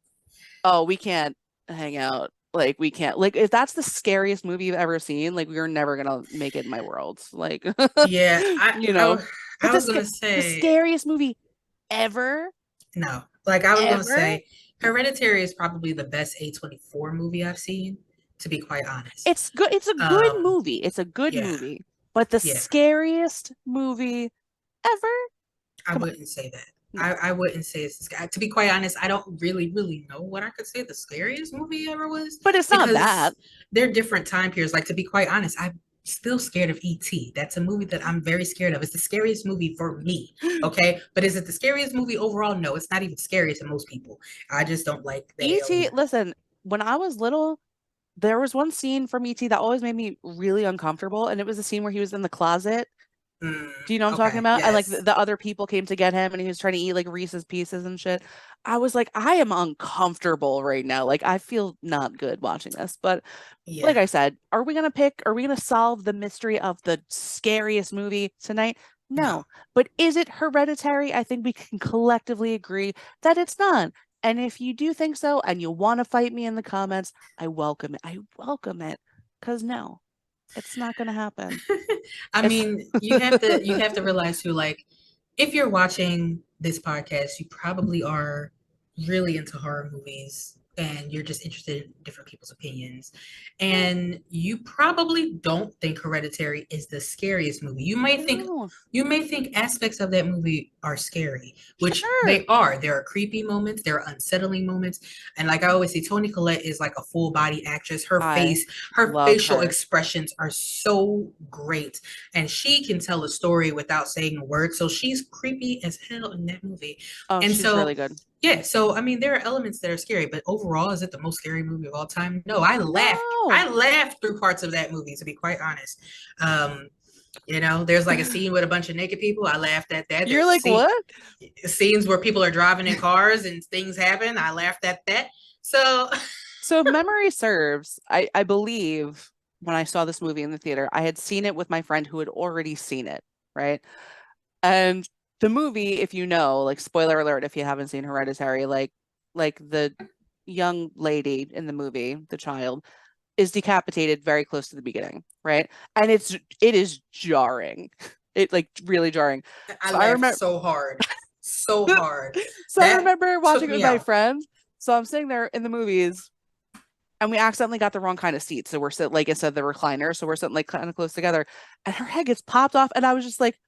"Oh, we can't hang out. Like, we can't. Like, if that's the scariest movie you've ever seen, like, we're never gonna make it in my world. Like, yeah, you know." But I was gonna the say scariest movie ever, no. Like I was gonna ever. say Hereditary is probably the best A24 movie I've seen, to be quite honest. It's good. It's a good Um, movie. It's a good yeah, movie. But the yeah. scariest movie ever? I Come on. wouldn't say that. No. I wouldn't say it's to be quite honest, I don't really know what I could say the scariest movie ever was But it's not that. because they're different time periods. Like to be quite honest, I'm still scared of E.T. That's a movie that I'm very scared of. It's the scariest movie for me. Okay. But is it the scariest movie overall? No, it's not even scary to most people. I just don't like the E.T., alien. listen, when I was little, there was one scene from E.T. that always made me really uncomfortable, and it was the scene where he was in the closet. Mm, Do you know what I'm talking okay. about? And like Yes. the other people came to get him and he was trying to eat like Reese's Pieces and shit. I was like, I am uncomfortable right now. Like I feel not good watching this. But like Yeah. I said, are we gonna solve the mystery of the scariest movie tonight? No. No. But is it Hereditary? I think we can collectively agree that it's not. And if you do think so and you want to fight me in the comments, I welcome it. I welcome it. Because no, it's not gonna happen. I It's mean, you have to realize too, like, if you're watching this podcast, you probably are really into horror movies and you're just interested in different people's opinions. And you probably don't think Hereditary is the scariest movie. no. You may think aspects of that movie are scary, which Sure. they are. There are creepy moments, there are unsettling moments. And like I always say, Toni Collette is like a full body actress. I Her love facial her. expressions are so great. And she can tell a story without saying a word. So she's creepy as hell in that movie. Oh, And she's really so good. yeah, so I mean, there are elements that are scary, but overall, is it the most scary movie of all time? No, I laughed. No. I laughed through parts of that movie, to be quite honest. Um, there's like a scene with a bunch of naked people. I laughed at that. You're There's like, what? scenes where people are driving in cars and things happen. I laughed at that. So So if memory serves, I believe when I saw this movie in the theater, I had seen it with my friend who had already seen it, right? And the movie, if you know, like spoiler alert if you haven't seen Hereditary, like the young lady in the movie, the child, is decapitated very close to the beginning, right? And it is jarring. It like really jarring. I So I laughed remember so hard, so hard. so I That remember took watching it with me my out. friend. So I'm sitting there in the movies and we accidentally got the wrong kind of seat. So we're sitting like instead of the recliner. So we're sitting like kind of close together. And her head gets popped off. And I was just like,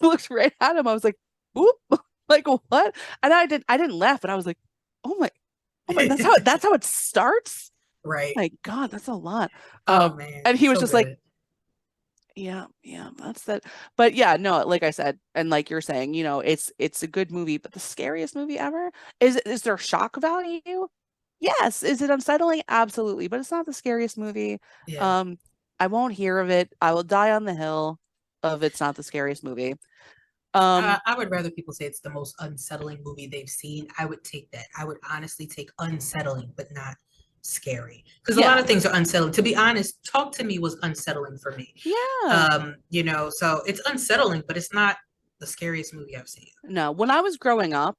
looked right at him. I was like, oop, like what? And I didn't laugh, but I was like, oh my, oh my, that's how it starts? Right. My God, that's a lot. Oh man, And he was so just like, good. yeah, yeah, that's that. But yeah, no, like I said, and like you're saying, it's a good movie, but the scariest movie ever? Is there shock value? Yes. Is it unsettling? Absolutely, but it's not the scariest movie. Yeah. Um, I won't hear of it. I will die on the hill of it's not the scariest movie. Um, I would rather people say it's the most unsettling movie they've seen. I would take that. I would honestly take unsettling, but not scary. Because a lot yeah. of things are unsettling. To be honest, Talk to Me was unsettling for me. Yeah. So it's unsettling, but it's not the scariest movie I've seen. No, when I was growing up,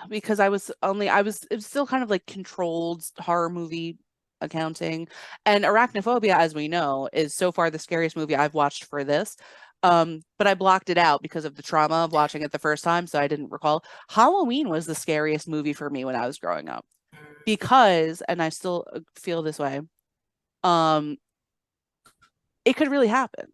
because it was still kind of like controlled horror movie accounting. And Arachnophobia, as we know, is so far the scariest movie I've watched for this. But I blocked it out because of the trauma of watching it the first time, so I didn't recall. Halloween was the scariest movie for me when I was growing up because, and I still feel this way, um, it could really happen.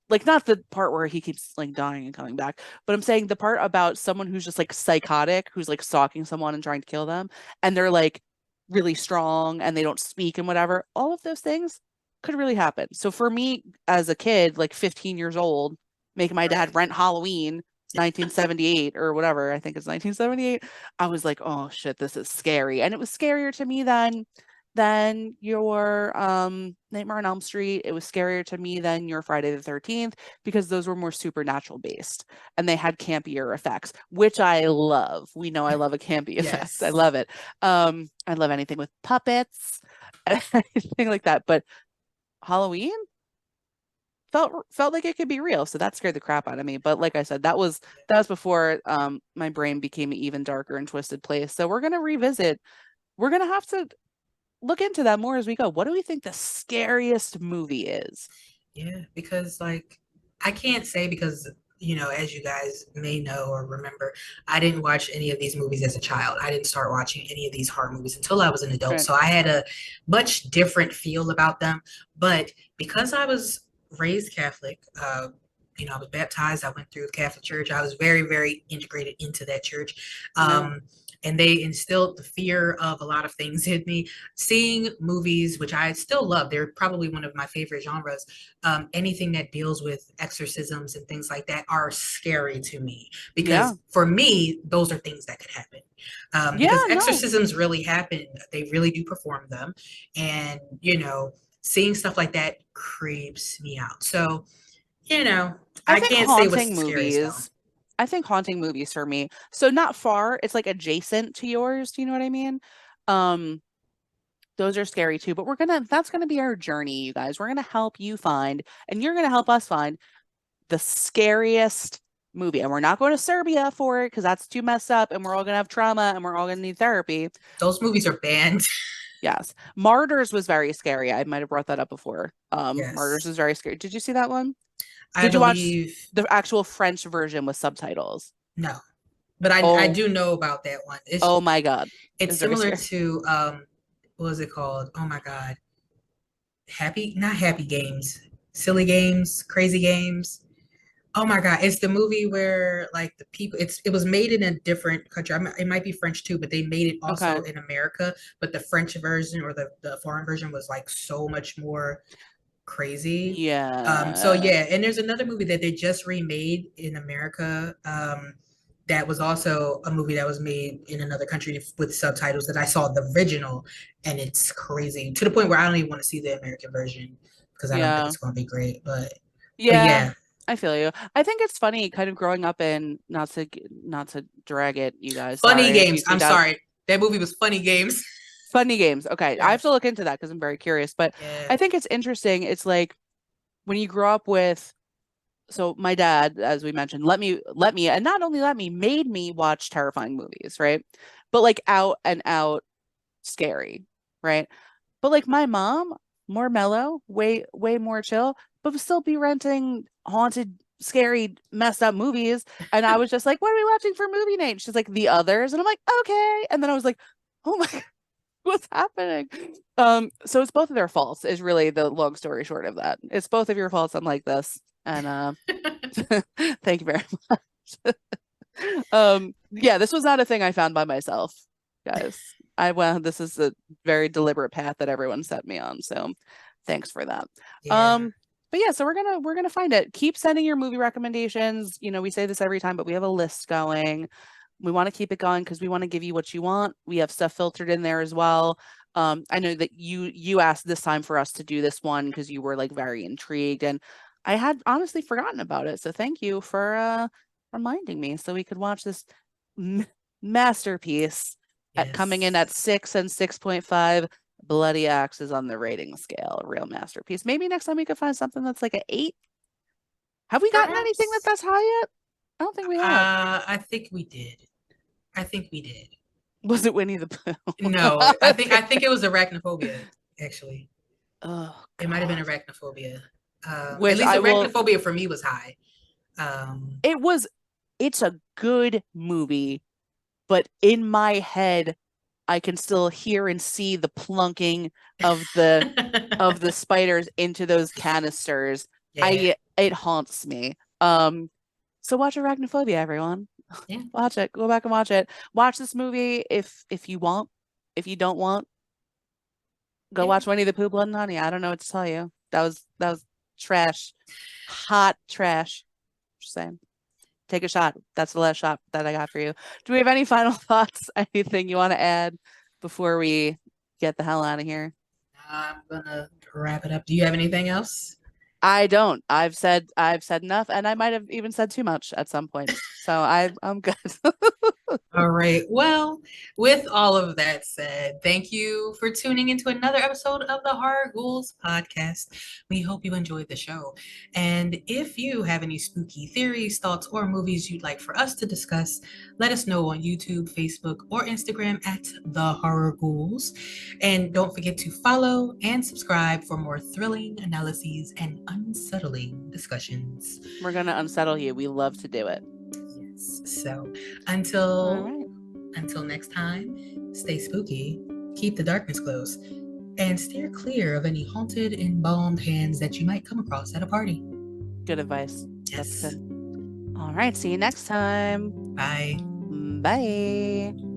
Like not the part where he keeps like dying and coming back, but I'm saying the part about someone who's just like psychotic, who's like stalking someone and trying to kill them, and they're like really strong and they don't speak and whatever. All of those things could really happen. So for me as a kid, like 15 years old, making my dad Right. rent Halloween 1978 or whatever, I think it's 1978, I was like, "Oh shit, this is scary." And it was scarier to me than your Nightmare on Elm Street. It was scarier to me than your Friday the 13th because those were more supernatural based and they had campier effects, which I love. We know I love a campy effect. I Yes. love it. I love anything with puppets, anything like that. But Halloween felt like it could be real, so that scared the crap out of me. But like I said, that was before my brain became an even darker and twisted place. So we're gonna revisit. We're gonna have to look into that more as we go. What do we think the scariest movie is? Yeah, because like I can't say because as you guys may know or remember, I didn't watch any of these movies as a child. I didn't start watching any of these horror movies until I was an adult. Right. So I had a much different feel about them. But because I was raised Catholic, I was baptized. I went through the Catholic Church. I was very, very integrated into that church. Yeah. And they instilled the fear of a lot of things in me. Seeing movies, which I still love, they're probably one of my favorite genres. Anything that deals with exorcisms and things like that are scary to me Yeah. because for me, those are things that could happen. Yeah, Because no. exorcisms really happen, they really do perform them. And, seeing stuff like that creeps me out. So, you know, I I think can't say what's haunting the scariest though. movies, I think haunting movies for me. So not far, it's like adjacent to yours, do you know what I mean? Um, those are scary too, but that's gonna be our journey, you guys. We're gonna help you find, and you're gonna help us find the scariest movie. And we're not going to Serbia for it because that's too messed up and we're all gonna have trauma and we're all gonna need therapy. Those movies are banned. Yes. Martyrs was very scary. I might have brought that up before. Martyrs Yes. was very scary. Did you see that one? I Did you watch believe the actual French version with subtitles? no. But I Oh, do know about that one. oh my God. It's It's very similar scary. to what was it called? Oh my God. Not happy games. Silly games, crazy games. Oh my God. It's the movie where like the people it was made in a different country. It might be French too, but they made it also Okay. in America. But the French version or the foreign version was like so much more crazy. So Yeah. yeah, and there's another movie that they just remade in America. That was also a movie that was made in another country with subtitles that I saw the original, and it's crazy to the point where I don't even want to see the American version because I don't think Yeah. it's going to be great. But Yeah. yeah, I feel you. I think it's funny kind of growing up in not to drag it, you guys. Funny Sorry if you Games. I'm tuned out. sorry, that movie was Funny Games. Funny games. Okay. I have to Yes. look into that because I'm very curious. But Yeah. I think it's interesting. It's like when you grow up with, so my dad, as we mentioned, and not only let me, made me watch terrifying movies, right? But like out and out scary, right? But like my mom, more mellow, way more chill, but would still be renting haunted, scary, messed up movies. And I was just like, what are we watching for movie night? She's like, The Others. And I'm like, okay. And then I was like, oh my God, what's happening? So it's both of their faults, is really the long story short of that. It's both of your faults. I'm like this. And thank you very much. Yeah, this was not a thing I found by myself, guys. This is a very deliberate path that everyone set me on. So thanks for that. Yeah. Um, but yeah, so we're gonna find it. Keep sending your movie recommendations. You know, we say this every time, but we have a list going. We want to keep it going because we want to give you what you want. We have stuff filtered in there as well. I know that you asked this time for us to do this one because you were like very intrigued, and I had honestly forgotten about it. So thank you for reminding me so we could watch this masterpiece coming in at Yes. 6 and 6.5 bloody axes on the rating scale. A real masterpiece. Maybe next time we could find something that's like an 8. Have we gotten anything Perhaps. that's high yet? I don't think we have. I think we did. I think we did. Was it Winnie the Pooh? No, I think it was arachnophobia, actually. Oh It might have been God. arachnophobia. At Which least I will arachnophobia for me was high. Um, it was it's a good movie, but in my head I can still hear and see the plunking of the spiders into those canisters. yeah, It haunts me. So watch Arachnophobia, everyone. yeah, Watch it. Go back and watch it. Watch this movie if you want. If you don't want, go yeah. watch Winnie the Pooh, Blood and Honey. I don't know what to tell you. That was trash. Hot trash. Just saying. Take a shot. That's the last shot that I got for you. Do we have any final thoughts? Anything you want to add before we get the hell out of here? I'm gonna wrap it up. Do you have anything else? I don't. I've said enough, and I might have even said too much at some points. So I'm good. All right. Well, with all of that said, thank you for tuning into another episode of the Horror Ghouls podcast. We hope you enjoyed the show. And if you have any spooky theories, thoughts, or movies you'd like for us to discuss, let us know on YouTube, Facebook, or Instagram at the Horror Ghouls. And don't forget to follow and subscribe for more thrilling analyses and unsettling discussions. We're gonna unsettle you. We love to do it. Yes. So All until right. until next time, stay spooky, keep the darkness close, and steer clear of any haunted, embalmed hands that you might come across at a party. Good advice. That's Yes. good. All right. See you next time. Bye. Bye.